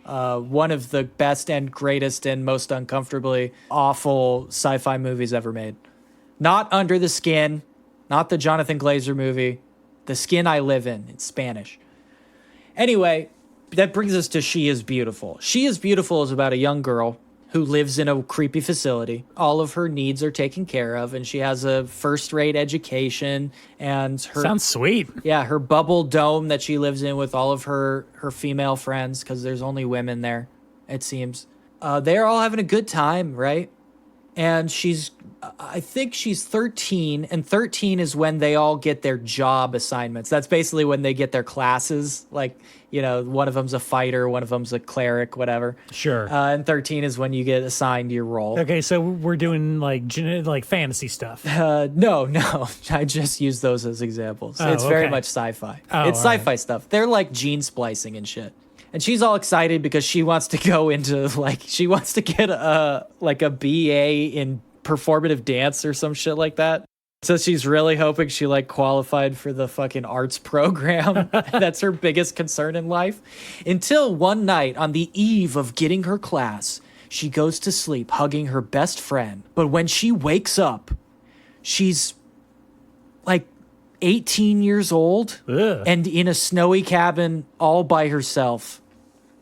One of the best and greatest and most uncomfortably awful sci-fi movies ever made. Not Under the Skin, not the Jonathan Glazer movie. The Skin I Live In. It's Spanish. Anyway, that brings us to She is Beautiful. She is Beautiful is about a young girl who lives in a creepy facility. All of her needs are taken care of, and she has a first-rate education, and her... Sounds sweet. Yeah, her bubble dome that she lives in with all of her female friends, because there's only women there, it seems. They're all having a good time, right? And I think she's 13, and 13 is when they all get their job assignments. That's basically when they get their classes. Like, one of them's a fighter, one of them's a cleric, whatever. Sure. And 13 is when you get assigned your role. Okay, so we're doing like fantasy stuff. No. I just use those as examples. It's very okay. much sci-fi. Oh, It's sci-fi stuff. They're like gene splicing and shit. And she's all excited because she wants to go into she wants to get a BA in performative dance or some shit like that. So she's really hoping she qualified for the fucking arts program. That's her biggest concern in life. Until one night on the eve of getting her class, she goes to sleep hugging her best friend. But when she wakes up, she's 18 years old. Ugh. And in a snowy cabin all by herself.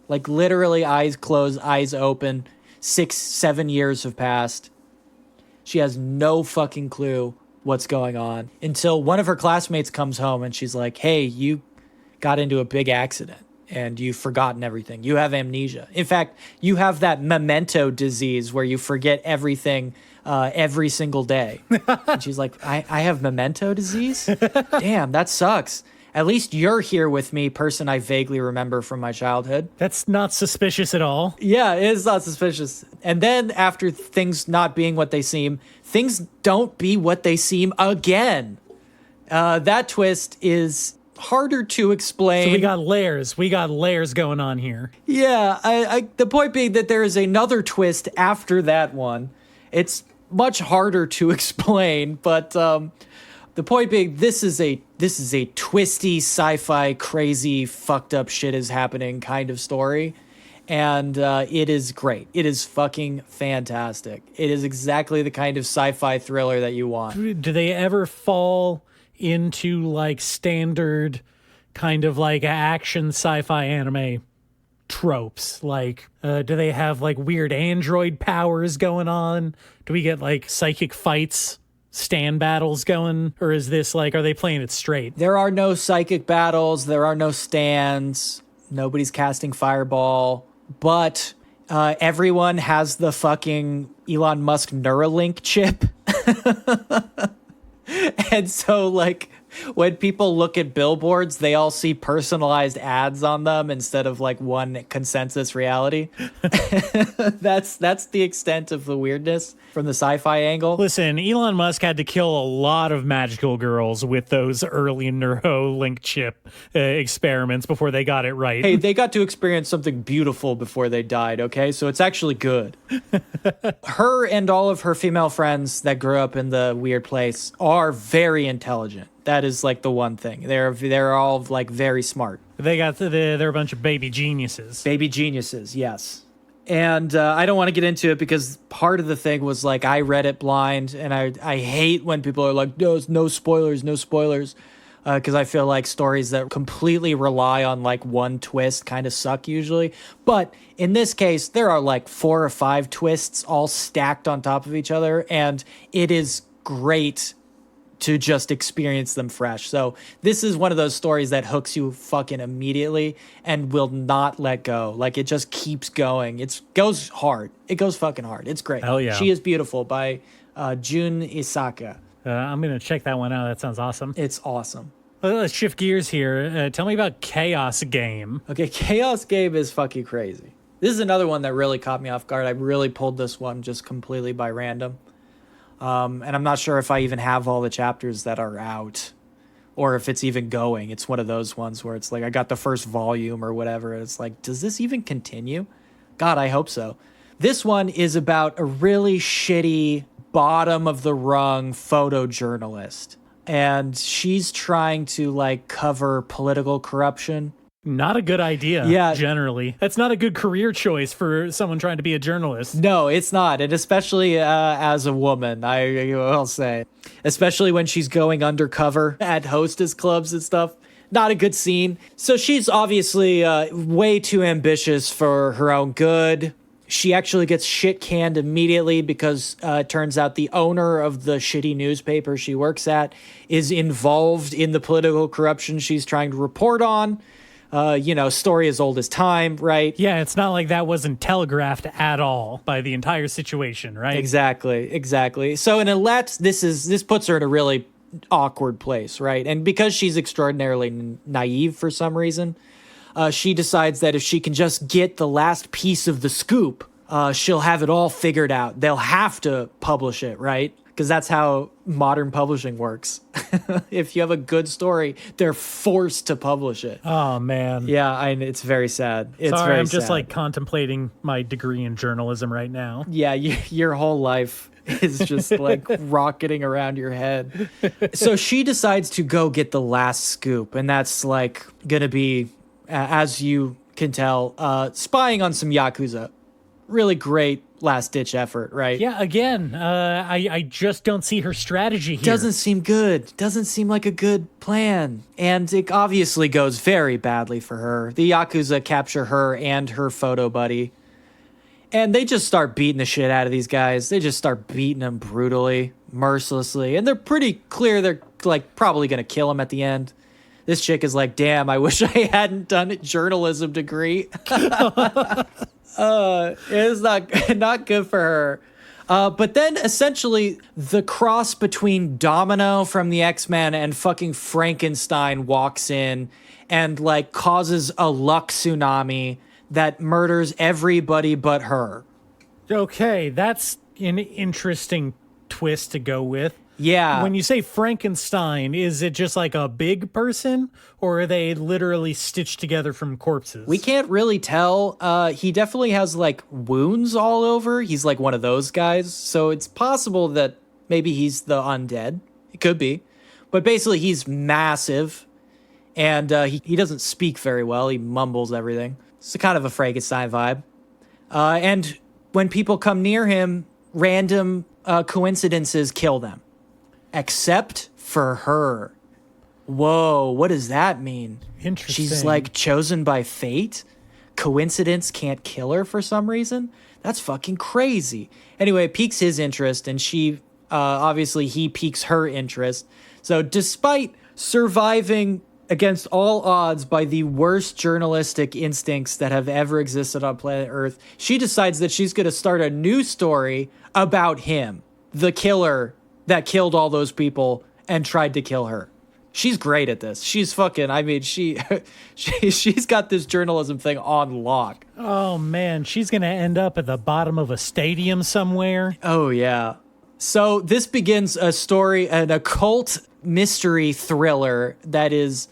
Literally eyes closed, eyes open. 6-7 years have passed. She has no fucking clue what's going on until one of her classmates comes home and she's like, hey, you got into a big accident and you've forgotten everything. You have amnesia. In fact, you have that memento disease where you forget everything every single day. And she's like, I have memento disease? Damn, that sucks. At least you're here with me, person I vaguely remember from my childhood. That's not suspicious at all. Yeah, it is not suspicious. And then after things not being what they seem, things don't be what they seem again. That twist is harder to explain. So we got layers going on here. Yeah, the point being that there is another twist after that one. It's much harder to explain, but the point being, this is a twisty, sci-fi, crazy, fucked up shit is happening kind of story. And it is great. It is fucking fantastic. It is exactly the kind of sci-fi thriller that you want. Do they ever fall into standard kind of action sci-fi anime tropes? Do they have weird android powers going on? Do we get psychic fights? Stand battles going, or is this are they playing it straight? There are no psychic battles, there are no stands, nobody's casting fireball, but everyone has the fucking Elon Musk Neuralink chip. And so when people look at billboards, they all see personalized ads on them instead of one consensus reality. That's the extent of the weirdness from the sci-fi angle. Listen, Elon Musk had to kill a lot of magical girls with those early Neuralink chip experiments before they got it right. Hey, they got to experience something beautiful before they died, okay? So it's actually good. Her and all of her female friends that grew up in the weird place are very intelligent. That is like the one thing. They're all like very smart. They're a bunch of baby geniuses. Baby geniuses, yes. And I don't want to get into it because part of the thing was like I read it blind, and I hate when people are like, no spoilers, because I feel like stories that completely rely on like one twist kind of suck usually. But in this case, there are like 4 or 5 twists all stacked on top of each other, and it is great to just experience them fresh. So this is one of those stories that hooks you fucking immediately and will not let go. Like it just keeps going. It goes hard. It goes fucking hard. It's great. Hell yeah. She is Beautiful by Jun Isaka. I'm going to check that one out. That sounds awesome. It's awesome. Well, let's shift gears here. Tell me about Chaos Game. Okay, Chaos Game is fucking crazy. This is another one that really caught me off guard. I really pulled this one just completely by random. And I'm not sure if I even have all the chapters that are out or if it's even going. It's one of those ones where it's like I got the first volume or whatever. And it's like, does this even continue? God, I hope so. This one is about a really shitty bottom of the rung photojournalist. And she's trying to like cover political corruption. Not a good idea, generally. That's not a good career choice for someone trying to be a journalist. No, it's not. And especially as a woman, I will say. Especially when she's going undercover at hostess clubs and stuff. Not a good scene. So she's obviously way too ambitious for her own good. She actually gets shit canned immediately because it turns out the owner of the shitty newspaper she works at is involved in the political corruption she's trying to report on. Story as old as time, right? Yeah, it's not like that wasn't telegraphed at all by the entire situation, right? Exactly. So in Alette, this puts her in a really awkward place, right? And because she's extraordinarily naive for some reason, she decides that if she can just get the last piece of the scoop, she'll have it all figured out. They'll have to publish it, right? Because that's how modern publishing works. If you have a good story, they're forced to publish it. Oh, man. Yeah, it's very sad. I'm just like contemplating my degree in journalism right now. Yeah, your whole life is just like rocketing around your head. So she decides to go get the last scoop, and that's like going to be, as you can tell, spying on some Yakuza. Really great last-ditch effort, right? Yeah, again, I just don't see her strategy here. Doesn't seem good. Doesn't seem like a good plan. And it obviously goes very badly for her. The Yakuza capture her and her photo buddy. And they just start beating the shit out of these guys. They just start beating them brutally, mercilessly. And they're pretty clear they're like probably going to kill him at the end. This chick is like, damn, I wish I hadn't done a journalism degree. It's not good for her. But then essentially the cross between Domino from the X-Men and fucking Frankenstein walks in and like causes a luck tsunami that murders everybody but her. Okay, that's an interesting twist to go with. Yeah. When you say Frankenstein, is it just like a big person, or are they literally stitched together from corpses? We can't really tell. He definitely has like wounds all over. He's like one of those guys. So it's possible that maybe he's the undead. It could be. But basically he's massive, and he doesn't speak very well. He mumbles everything. It's kind of a Frankenstein vibe. And when people come near him, random coincidences kill them. Except for her. Whoa, what does that mean? Interesting. She's like chosen by fate? Coincidence can't kill her for some reason? That's fucking crazy. Anyway, it piques his interest, and she, obviously he piques her interest. So despite surviving against all odds by the worst journalistic instincts that have ever existed on planet Earth, she decides that she's going to start a new story about him, the killer that killed all those people and tried to kill her. She's great at this. She's fucking, I mean, she's got this journalism thing on lock. Oh man, she's going to end up at the bottom of a stadium somewhere. Oh yeah. So this begins a story, an occult mystery thriller that is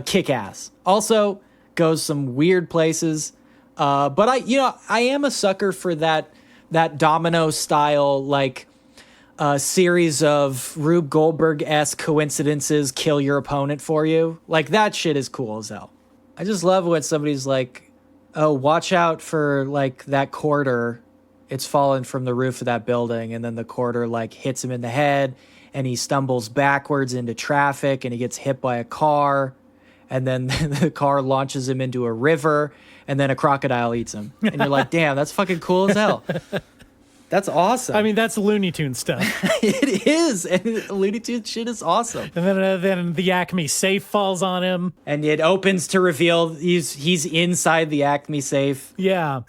kick-ass. Also goes some weird places. But I am a sucker for that Domino style, like, a series of Rube Goldberg-esque coincidences kill your opponent for you. Like, that shit is cool as hell. I just love when somebody's like, oh, watch out for, like, that quarter. It's fallen from the roof of that building, and then the quarter, like, hits him in the head, and he stumbles backwards into traffic, and he gets hit by a car, and then the car launches him into a river, and then a crocodile eats him. And you're like, damn, that's fucking cool as hell. That's awesome. I mean, that's Looney Tunes stuff. It is. And Looney Tunes shit is awesome. And then the Acme safe falls on him. And it opens to reveal he's inside the Acme safe. Yeah.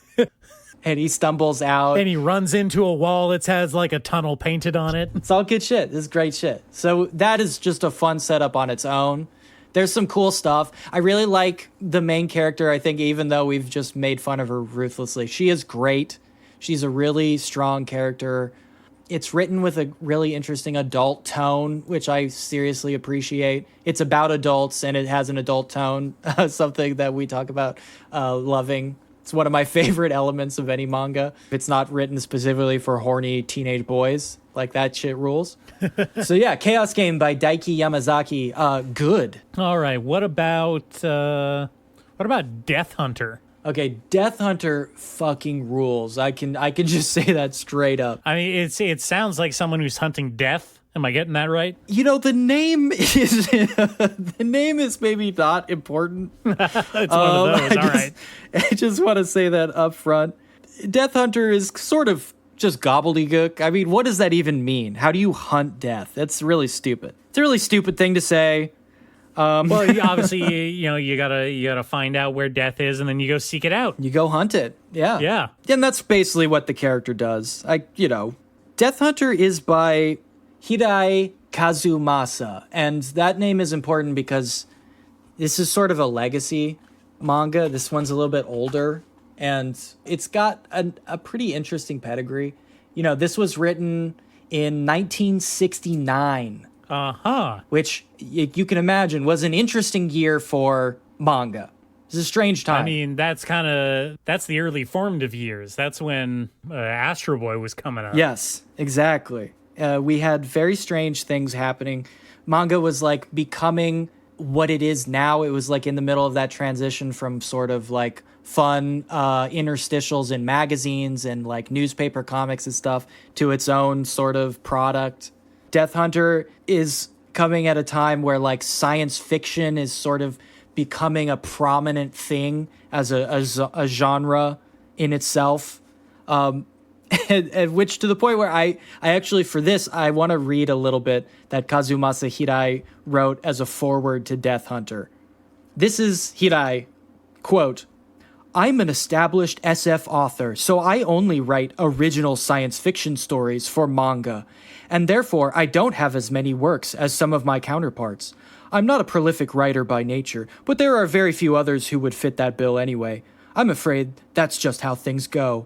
And he stumbles out. And he runs into a wall that has like a tunnel painted on it. It's all good shit. This is great shit. So that is just a fun setup on its own. There's some cool stuff. I really like the main character. I think even though we've just made fun of her ruthlessly, she is great. She's a really strong character. It's written with a really interesting adult tone, which I seriously appreciate. It's about adults, and it has an adult tone, something that we talk about loving. It's one of my favorite elements of any manga. It's not written specifically for horny teenage boys. Like, that shit rules. So yeah, Chaos Game by Daiki Yamazaki. Good. All right, what about Death Hunter? Okay, Death Hunter fucking rules. I can just say that straight up. I mean, it sounds like someone who's hunting death. Am I getting that right? You know, the name is maybe not important. It's one of those. All right. I just want to say that up front. Death Hunter is sort of just gobbledygook. I mean, what does that even mean? How do you hunt death? That's really stupid. It's a really stupid thing to say. Well, obviously, you gotta find out where death is, and then you go seek it out. You go hunt it. Yeah. Yeah. And that's basically what the character does. Death Hunter is by Hirai Kazumasa, and that name is important because this is sort of a legacy manga. This one's a little bit older, and it's got a pretty interesting pedigree. This was written in 1969. Which you can imagine was an interesting year for manga. It's a strange time. I mean, that's the early formative years. That's when Astro Boy was coming up. Yes, exactly. We had very strange things happening. Manga was like becoming what it is now. It was like in the middle of that transition from sort of like fun interstitials in magazines and like newspaper comics and stuff to its own sort of product. Death Hunter is coming at a time where like science fiction is sort of becoming a prominent thing as a genre in itself. And which to the point where I actually, for this, I want to read a little bit that Kazumasa Hirai wrote as a foreword to Death Hunter. This is Hirai, quote, "I'm an established SF author, so I only write original science fiction stories for manga, and therefore I don't have as many works as some of my counterparts. I'm not a prolific writer by nature, but there are very few others who would fit that bill anyway. I'm afraid that's just how things go.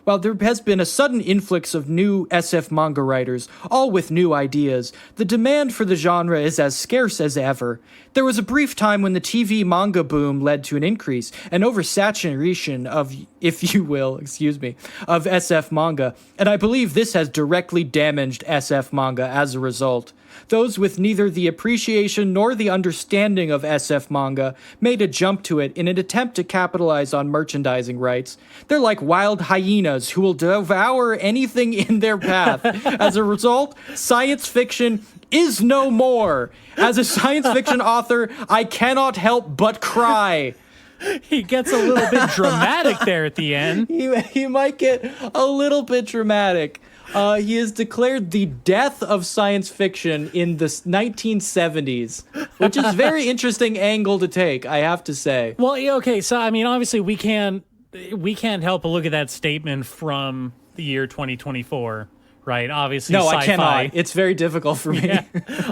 While there has been a sudden influx of new SF manga writers, all with new ideas, the demand for the genre is as scarce as ever. There was a brief time when the TV manga boom led to an increase, an oversaturation of, if you will, of SF manga, and I believe this has directly damaged SF manga as a result. Those with neither the appreciation nor the understanding of SF manga made a jump to it in an attempt to capitalize on merchandising rights. They're like wild hyenas who will devour anything in their path. As a result, science fiction is no more. As a science fiction author, I cannot help but cry." He gets a little bit dramatic there at the end. He might get a little bit dramatic. He has declared the death of science fiction in the 1970s, which is a very interesting angle to take, I have to say. Well, okay, so I mean, obviously we can't help but look at that statement from the year 2024. Right, obviously no, sci-fi. I cannot. It's very difficult for me. Yeah.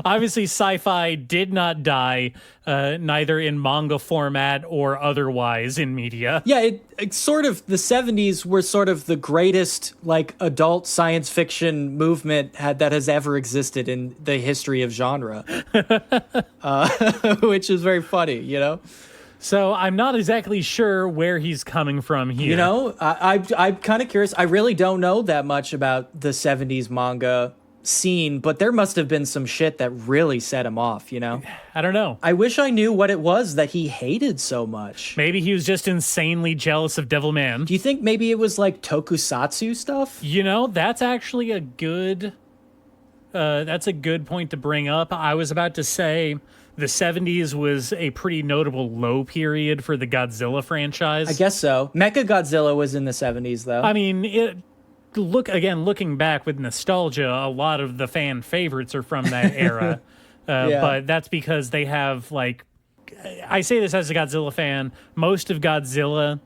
Obviously, sci-fi did not die, neither in manga format or otherwise in media. Yeah, it's sort of, the 70s were sort of the greatest, like, adult science fiction movement that has ever existed in the history of genre. Which is very funny, you know? So I'm not exactly sure where he's coming from here. You know, I'm kind of curious. I really don't know that much about the 70s manga scene, but there must have been some shit that really set him off, you know? I don't know. I wish I knew what it was that he hated so much. Maybe he was just insanely jealous of Devilman. Do you think maybe it was like tokusatsu stuff? You know, that's actually a good point to bring up. I was about to say the 70s was a pretty notable low period for the Godzilla franchise. I guess so. Mechagodzilla was in the 70s, though. I mean, looking back with nostalgia, a lot of the fan favorites are from that era. But that's because they have, like, I say this as a Godzilla fan, most of Godzilla,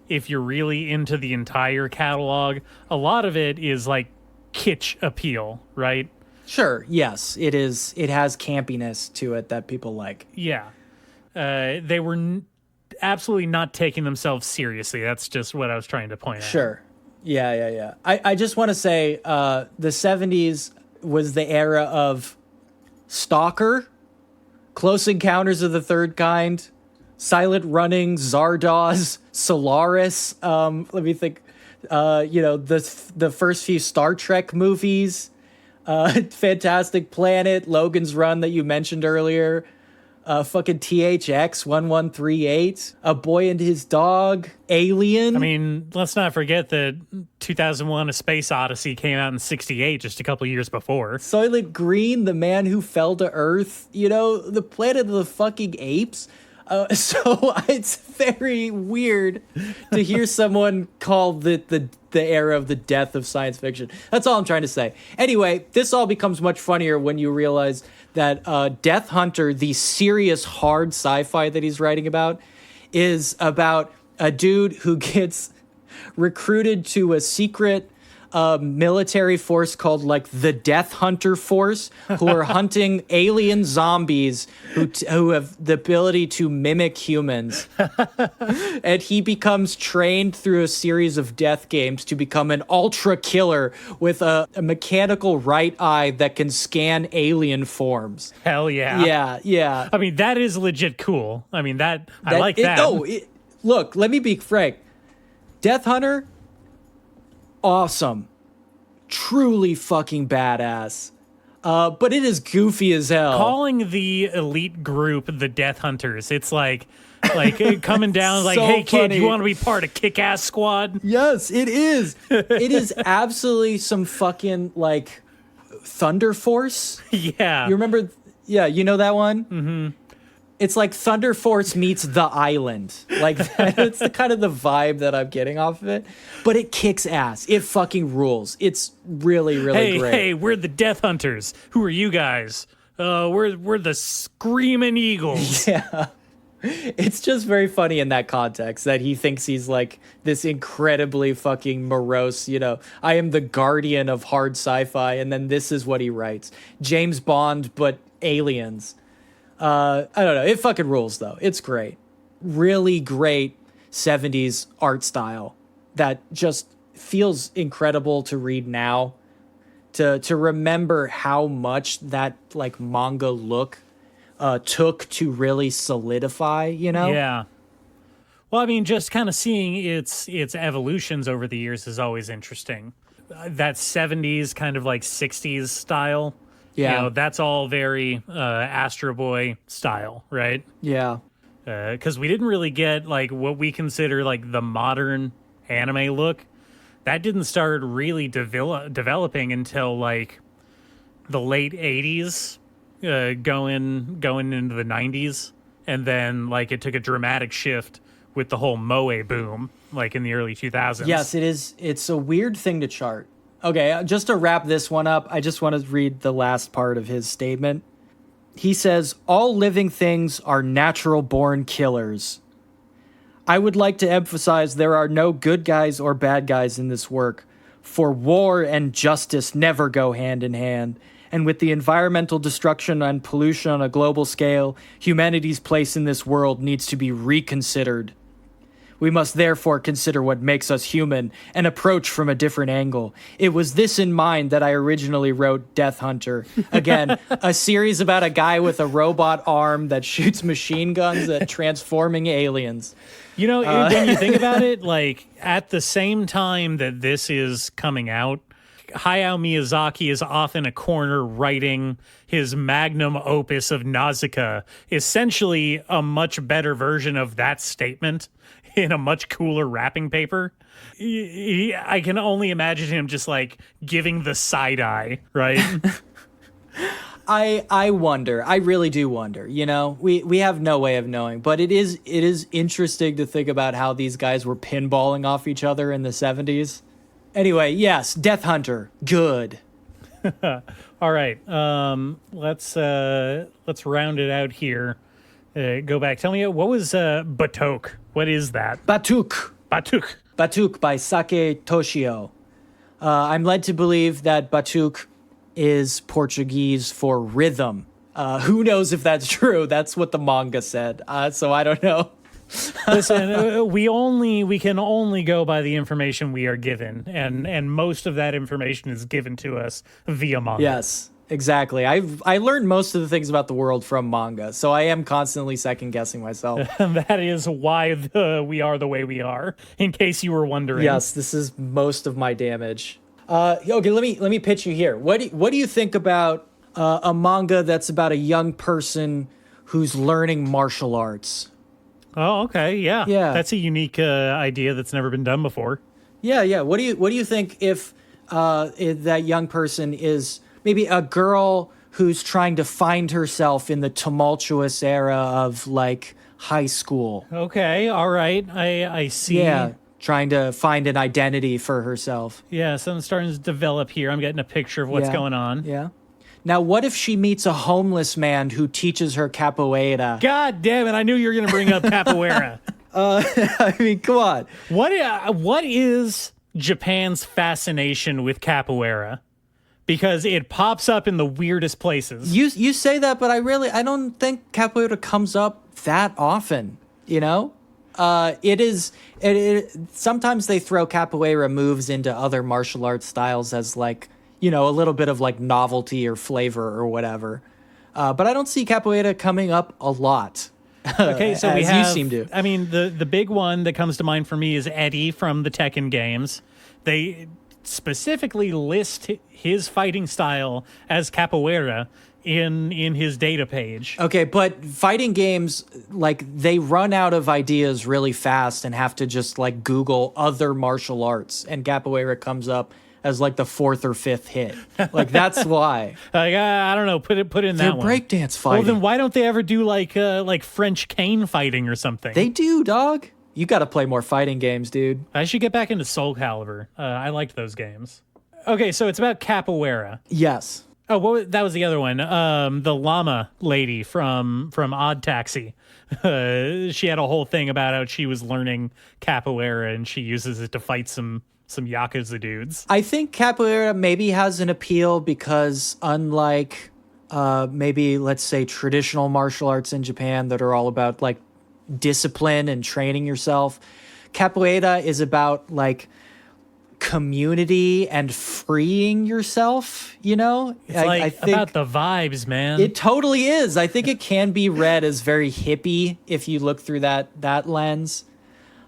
if you're really into the entire catalog, a lot of it is like kitsch appeal, right? Sure, yes, it is. It has campiness to it that people like. Yeah. They were absolutely not taking themselves seriously. That's just what I was trying to point out. Sure. Yeah. I just want to say the 70s was the era of Stalker, Close Encounters of the Third Kind, Silent Running, Zardoz, Solaris. Let me think. The first few Star Trek movies. Fantastic Planet, Logan's Run that you mentioned earlier, fucking THX 1138, A Boy and His Dog, Alien. I mean, let's not forget that 2001: A Space Odyssey came out in '68, just a couple years before. Soylent Green, The Man Who Fell to Earth, the Planet of the fucking Apes. So it's very weird to hear someone call the era of the death of science fiction. That's all I'm trying to say. Anyway, this all becomes much funnier when you realize that Death Hunter, the serious hard sci-fi that he's writing about, is about a dude who gets recruited to a secret military force called like the Death Hunter Force, who are hunting alien zombies who have the ability to mimic humans. And he becomes trained through a series of death games to become an ultra killer with a mechanical right eye that can scan alien forms. Hell yeah. Yeah. I mean, that is legit cool. I mean, I like that. Look, let me be frank. Death Hunter, awesome. Truly fucking badass. But it is goofy as hell. Calling the elite group the Death Hunters, it's like coming down like, so hey kid, funny. you want to be part of Kick-Ass Squad? Yes, it is. It is absolutely some fucking like Thunder Force. Yeah. You remember? Yeah, you know that one? Mm-hmm. It's like Thunder Force meets The Island. Like, it's the kind of the vibe that I'm getting off of it. But it kicks ass. It fucking rules. It's really, really great. Hey, we're the Death Hunters. Who are you guys? We're the Screaming Eagles. Yeah. It's just very funny in that context that he thinks he's like this incredibly fucking morose, I am the guardian of hard sci-fi, and then this is what he writes. James Bond, but aliens. I don't know. It fucking rules, though. It's great. Really great 70s art style that just feels incredible to read now. To remember how much that like manga look took to really solidify, Yeah. Well, I mean, just kind of seeing its evolutions over the years is always interesting. That 70s kind of like 60s style. Yeah. That's all very Astro Boy style, right? Yeah. Because we didn't really get like what we consider like the modern anime look. That didn't start really developing until like the late 80s, going into the 90s. And then like it took a dramatic shift with the whole moe boom, like in the early 2000s. Yes, it is. It's a weird thing to chart. Okay, just to wrap this one up, I just want to read the last part of his statement. He says, all living things are natural-born killers. I would like to emphasize there are no good guys or bad guys in this work, for war and justice never go hand in hand, and with the environmental destruction and pollution on a global scale, humanity's place in this world needs to be reconsidered. We must therefore consider what makes us human and approach from a different angle. It was this in mind that I originally wrote Death Hunter. Again, a series about a guy with a robot arm that shoots machine guns at transforming aliens. When you think about it, like at the same time that this is coming out, Hayao Miyazaki is off in a corner writing his magnum opus of Nausicaa, essentially a much better version of that statement in a much cooler wrapping paper. I can only imagine him just like giving the side eye, right? I wonder. I really do wonder. You know, we have no way of knowing, but it is interesting to think about how these guys were pinballing off each other in the 70s. Anyway, yes, Death Hunter, good. All right, let's round it out here. Go back. Tell me, what was Batoque? What is that? Batoque by Sake Toshio. I'm led to believe that Batoque is Portuguese for rhythm. Who knows if that's true? That's what the manga said. So I don't know. Listen, we can only go by the information we are given, and most of that information is given to us via manga. Yes, exactly. I learned most of the things about the world from manga, so I am constantly second guessing myself. That is why we are the way we are. In case you were wondering. Yes, this is most of my damage. Okay, let me pitch you here. What do you think about a manga that's about a young person who's learning martial arts? Oh, okay, yeah. That's a unique idea that's never been done before. Yeah. What do you think if that young person is maybe a girl who's trying to find herself in the tumultuous era of like high school? Okay, all right, I see. Yeah, trying to find an identity for herself. Yeah, something's starting to develop here. I'm getting a picture of what's going on. Yeah. Now, what if she meets a homeless man who teaches her capoeira? God damn it, I knew you were going to bring up capoeira. I mean, come on. What is Japan's fascination with capoeira? Because it pops up in the weirdest places. You say that, but I don't think capoeira comes up that often, you know? Sometimes they throw capoeira moves into other martial arts styles as like, you know, a little bit of like novelty or flavor or whatever. But I don't see capoeira coming up a lot. Okay, so we have, you seem to. I mean, the big one that comes to mind for me is Eddie from the Tekken games. They specifically list his fighting style as capoeira in his data page. Okay, but fighting games, like, they run out of ideas really fast and have to just like Google other martial arts, and capoeira comes up as like the fourth or fifth hit. Like, that's why. I don't know. Put in They're that one. Breakdance fighting. Well, then why don't they ever do like French cane fighting or something? They do, dog. You got to play more fighting games, dude. I should get back into Soul Calibur. I liked those games. Okay, so it's about capoeira. Yes. Oh, that was the other one. The llama lady from Odd Taxi. She had a whole thing about how she was learning capoeira and she uses it to fight some Yakuza dudes. I think capoeira maybe has an appeal because unlike maybe, let's say, traditional martial arts in Japan that are all about like discipline and training yourself, capoeira is about like community and freeing yourself, you know? It's I think about the vibes, man. It totally is. I think it can be read as very hippie if you look through that lens.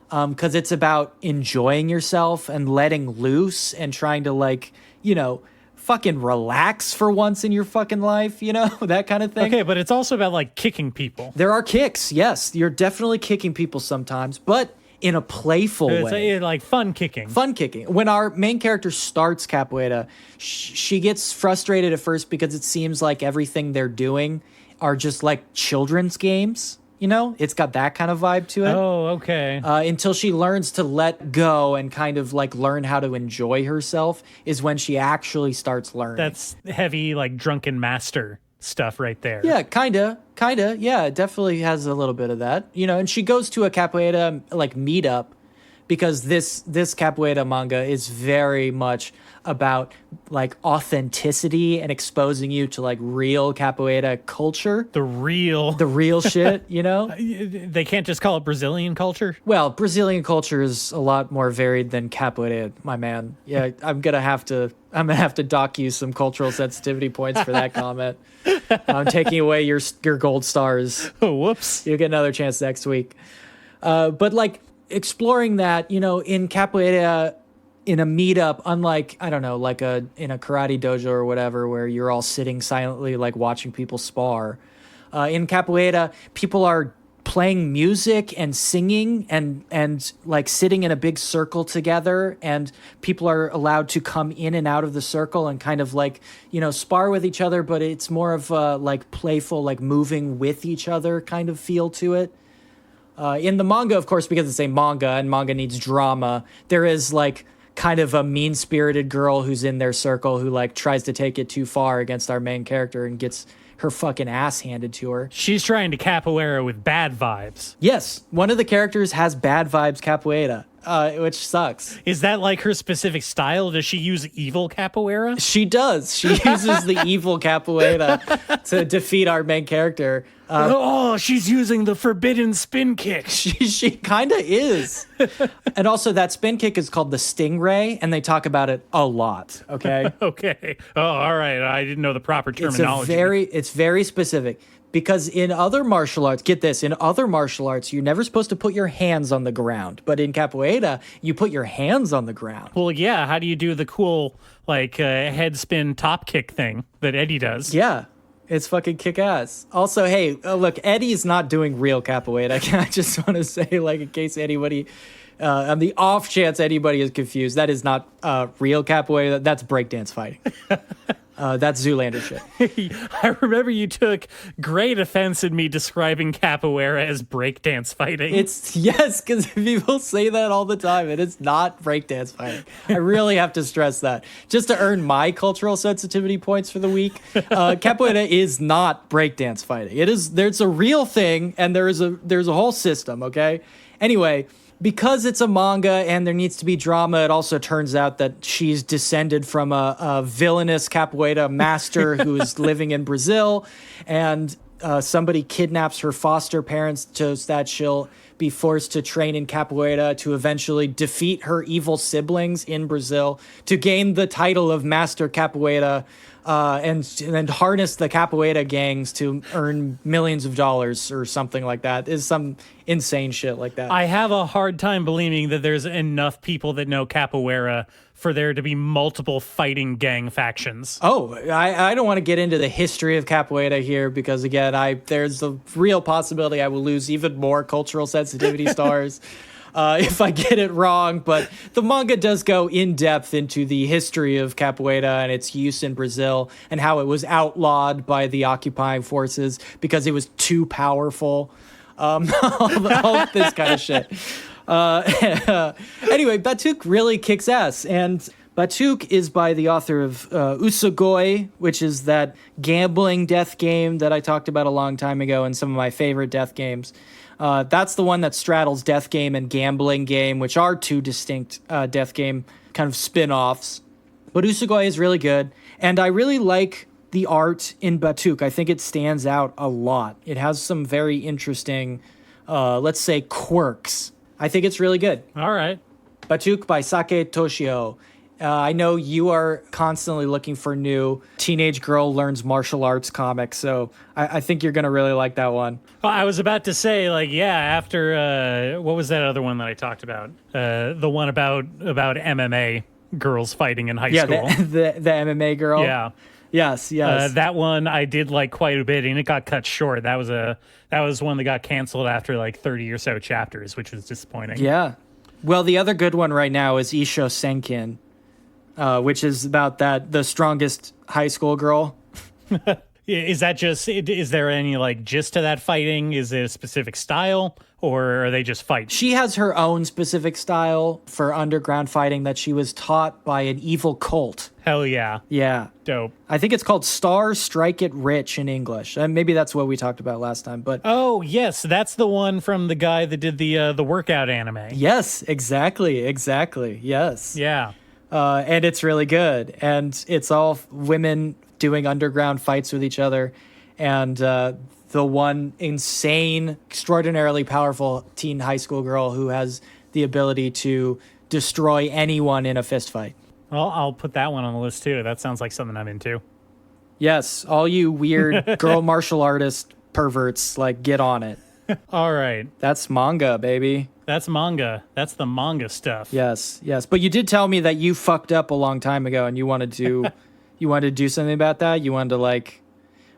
Because it's about enjoying yourself and letting loose and trying to, like, you know, fucking relax for once in your fucking life, you know, that kind of thing. Okay, but it's also about, like, kicking people. There are kicks, yes. You're definitely kicking people sometimes, but in a playful way. It's like fun kicking. Fun kicking. When our main character starts capoeira, she gets frustrated at first because it seems like everything they're doing are just, like, children's games. You know, it's got that kind of vibe to it. Oh, okay. Until she learns to let go and kind of like learn how to enjoy herself is when she actually starts learning. That's heavy, like drunken master stuff right there. Yeah, kinda. Yeah, it definitely has a little bit of that. You know, and she goes to a capoeira like meetup because this capoeira manga is very much about like authenticity and exposing you to like real capoeira culture. The real shit, you know? They can't just call it Brazilian culture? Well, Brazilian culture is a lot more varied than capoeira, my man. Yeah, I'm gonna have to dock you some cultural sensitivity points for that comment. I'm taking away your gold stars. Oh, whoops. You'll get another chance next week. But like exploring that, you know, in capoeira, in a meetup, unlike, I don't know, like in a karate dojo or whatever, where you're all sitting silently, like watching people spar. In capoeira, people are playing music and singing and like sitting in a big circle together, and people are allowed to come in and out of the circle and kind of like, spar with each other, but it's more of a like playful, like moving with each other kind of feel to it. In the manga, of course, because it's a manga and manga needs drama, there is like kind of a mean-spirited girl who's in their circle who like tries to take it too far against our main character and gets her fucking ass handed to her. She's trying to capoeira with bad vibes. Yes, one of the characters has bad vibes capoeira, which sucks. Is that like her specific style? Does she use evil capoeira? She does. She uses the evil capoeira to defeat our main character. She's using the forbidden spin kick. She kind of is. And also that spin kick is called the Stingray, and they talk about it a lot, okay? Okay. Oh, all right. I didn't know the proper terminology. It's very specific. Because in other martial arts, get this, in other martial arts, you're never supposed to put your hands on the ground. But in capoeira, you put your hands on the ground. Well, yeah. How do you do the cool, like, head spin top kick thing that Eddie does? Yeah. It's fucking kick-ass. Also, hey, look, Eddie's not doing real capoeira. I just want to say, like, in case anybody, on the off chance anybody is confused, that is not real capoeira. That's breakdance fighting. That's Zoolander shit. I remember you took great offense in me describing capoeira as breakdance fighting. Yes, because people say that all the time, and it's not breakdance fighting. I really have to stress that. Just to earn my cultural sensitivity points for the week, capoeira is not breakdance fighting. There's a real thing, and there's a whole system, okay? Anyway, because it's a manga and there needs to be drama, it also turns out that she's descended from a villainous capoeira master who is living in Brazil, and somebody kidnaps her foster parents so that she'll be forced to train in capoeira to eventually defeat her evil siblings in Brazil to gain the title of Master Capoeira, and harness the capoeira gangs to earn millions of dollars or something like that. Is some insane shit like that. I have a hard time believing that there's enough people that know capoeira for there to be multiple fighting gang factions. Oh, I don't want to get into the history of capoeira here because, again, there's a real possibility I will lose even more cultural sensitivity stars if I get it wrong. But the manga does go in depth into the history of capoeira and its use in Brazil and how it was outlawed by the occupying forces because it was too powerful. All this kind of shit. Anyway, Batoque really kicks ass, and Batoque is by the author of Usugoi, which is that gambling death game that I talked about a long time ago and some of my favorite death games. That's the one that straddles death game and gambling game, which are two distinct death game kind of spin-offs. But Usugoi is really good, and I really like the art in Batoque. I think it stands out a lot. It has some very interesting, let's say, quirks. I think it's really good. All right. Batoque by Sake Toshio. I know you are constantly looking for new teenage girl learns martial arts comics, so I think you're going to really like that one. Well, I was about to say, like, yeah, after, what was that other one that I talked about? The one about MMA girls fighting in high school. Yeah, the MMA girl. Yeah. Yes. That one I did like quite a bit, and it got cut short. That was one that got canceled after like 30 or so chapters, which was disappointing. Yeah. Well, the other good one right now is Isho Senkin, which is about the strongest high school girl. Is there any like gist to that fighting? Is it a specific style, or are they just fighting? She has her own specific style for underground fighting that she was taught by an evil cult. Hell yeah. Yeah. Dope. I think it's called Star Strike It Rich in English. And maybe that's what we talked about last time, but oh, yes, that's the one from the guy that did the workout anime. Yes, exactly. Yes. Yeah. And it's really good. And it's all women doing underground fights with each other. And the one insane, extraordinarily powerful teen high school girl who has the ability to destroy anyone in a fist fight. Well, I'll put that one on the list too. That sounds like something I'm into. Yes, all you weird girl martial artist perverts, like, get on it. All right. That's manga, baby. That's manga. That's the manga stuff. Yes. But you did tell me that you fucked up a long time ago, and you wanted to do something about that. You wanted to like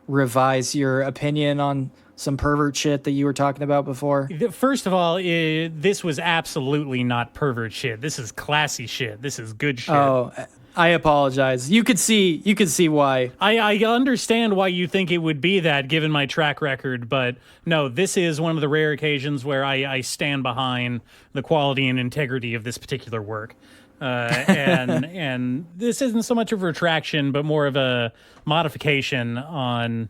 revise your opinion on some pervert shit that you were talking about before. First of all, this was absolutely not pervert shit. This is classy shit. This is good shit. Oh, I apologize. You could see why. I understand why you think it would be that, given my track record, but no, this is one of the rare occasions where I stand behind the quality and integrity of this particular work. And this isn't so much of a retraction, but more of a modification on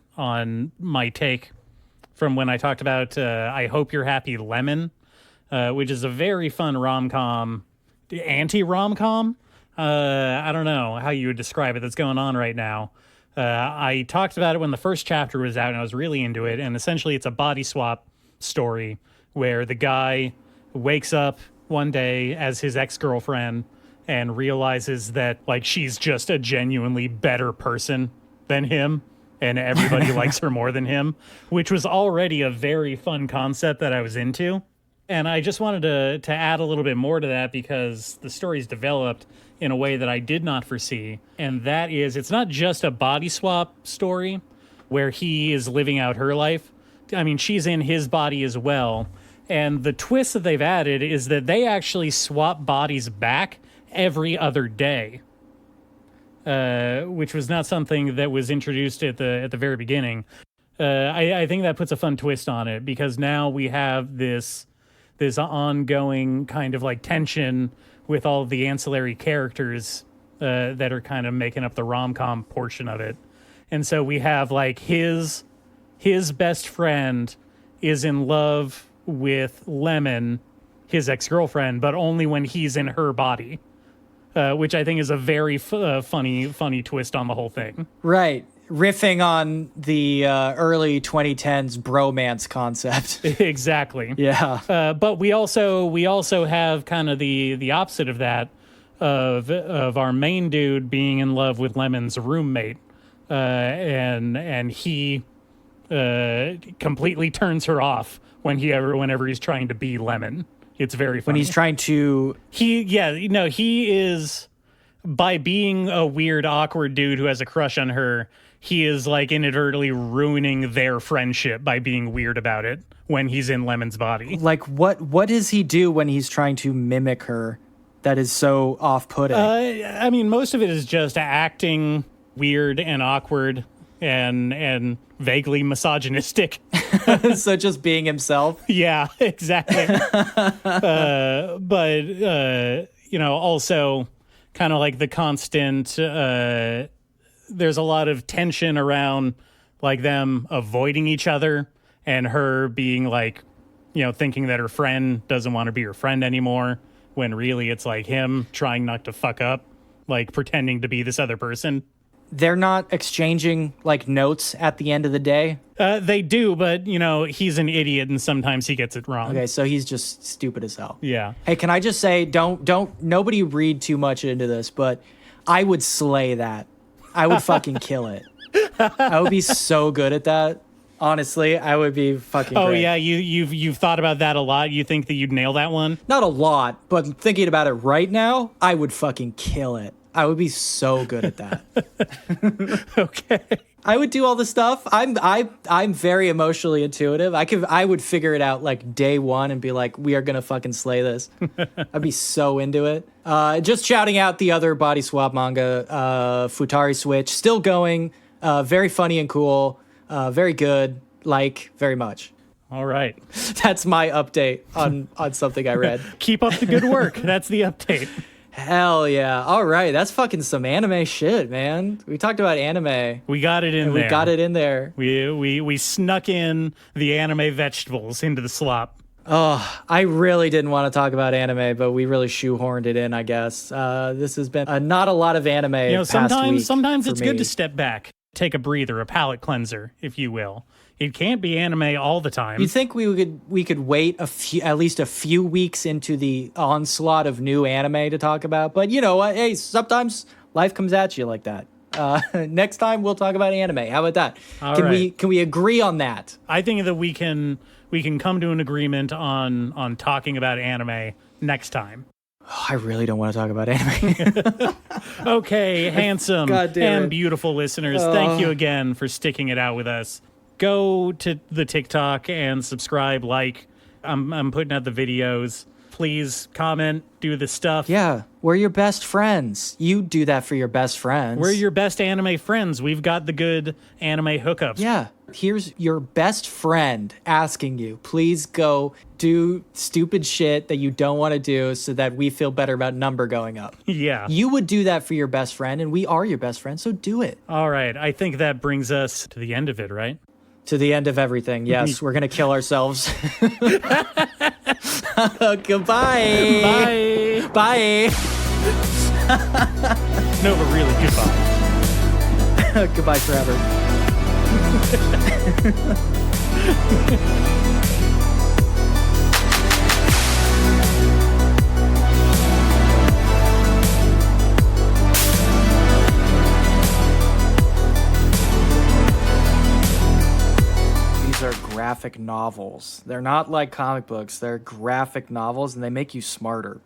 my take from when I talked about I Hope You're Happy, Lemon, which is a very fun rom-com, anti-rom-com. I don't know how you would describe it that's going on right now. I talked about it when the first chapter was out, and I was really into it. And essentially, it's a body swap story where the guy wakes up one day as his ex-girlfriend and realizes that, like, she's just a genuinely better person than him, and everybody likes her more than him, which was already a very fun concept that I was into. And I just wanted to add a little bit more to that because the story's developed in a way that I did not foresee. And that is, it's not just a body swap story where he is living out her life. I mean, she's in his body as well. And the twist that they've added is that they actually swap bodies back every other day, which was not something that was introduced at the very beginning. I think that puts a fun twist on it because now we have this ongoing kind of like tension with all of the ancillary characters that are kind of making up the rom-com portion of it. And so we have like his best friend is in love with Lemon, his ex-girlfriend, but only when he's in her body, which I think is a very funny twist on the whole thing. Right. Riffing on the early 2010s bromance concept. Exactly. Yeah. But we also have kind of the opposite of that, of our main dude being in love with Lemon's roommate, and he completely turns her off whenever he's trying to be Lemon. It's very funny. When he's trying to... He is, by being a weird, awkward dude who has a crush on her, he is like inadvertently ruining their friendship by being weird about it when he's in Lemon's body. Like, what does he do when he's trying to mimic her that is so off-putting? I mean, most of it is just acting weird and awkward and vaguely misogynistic. So just being himself? Yeah, exactly. But also kind of like the constant... there's a lot of tension around like them avoiding each other and her being like, thinking that her friend doesn't want to be her friend anymore when really it's like him trying not to fuck up, like pretending to be this other person. They're not exchanging like notes at the end of the day? They do, but he's an idiot and sometimes he gets it wrong. Okay, so he's just stupid as hell. Yeah. Hey, can I just say, don't nobody read too much into this, but I would slay that. I would fucking kill it. I would be so good at that. Honestly, I would be fucking Oh, great. yeah, you've thought about that a lot. You think that you'd nail that one? Not a lot, but thinking about it right now, I would fucking kill it. I would be so good at that. Okay. I would do all the stuff. I'm very emotionally intuitive. I would figure it out like day one and be like, we are gonna fucking slay this. I'd be so into it. Just shouting out the other body swap manga, Futari Switch, still going. Very funny and cool. Very good. Like very much. All right. That's my update on something I read. Keep up the good work. That's the update. Hell yeah. All right. That's fucking some anime shit, man. We talked about anime. We got it in there. We got it in there. We snuck in the anime vegetables into the slop. Oh, I really didn't want to talk about anime, but we really shoehorned it in, I guess. This has been not a lot of anime. Sometimes it's good me. to step back, take a breather, a palate cleanser, if you will. It can't be anime all the time. You think we could wait at least a few weeks into the onslaught of new anime to talk about? But you know what? Hey, sometimes life comes at you like that. Next time we'll talk about anime. How about that? Can we agree on that? I think that we can we can come to an agreement on talking about anime next time. Oh, I really don't want to talk about anime. Okay, handsome and it. beautiful listeners, thank you again for sticking it out with us. Go to the TikTok and subscribe, like. I'm putting out the videos. Please comment, do the stuff. Yeah, we're your best friends. You do that for your best friends. We're your best anime friends. We've got the good anime hookups. Yeah, here's your best friend asking you, please go do stupid shit that you don't want to do so that we feel better about number going up. Yeah. You would do that for your best friend, and we are your best friend, so do it. All right, I think that brings us to the end of it, right? To the end of everything, yes. We're going to kill ourselves. Goodbye. Bye. Bye. No, but really, goodbye. Goodbye forever. These are graphic novels. They're not like comic books. They're graphic novels, and they make you smarter.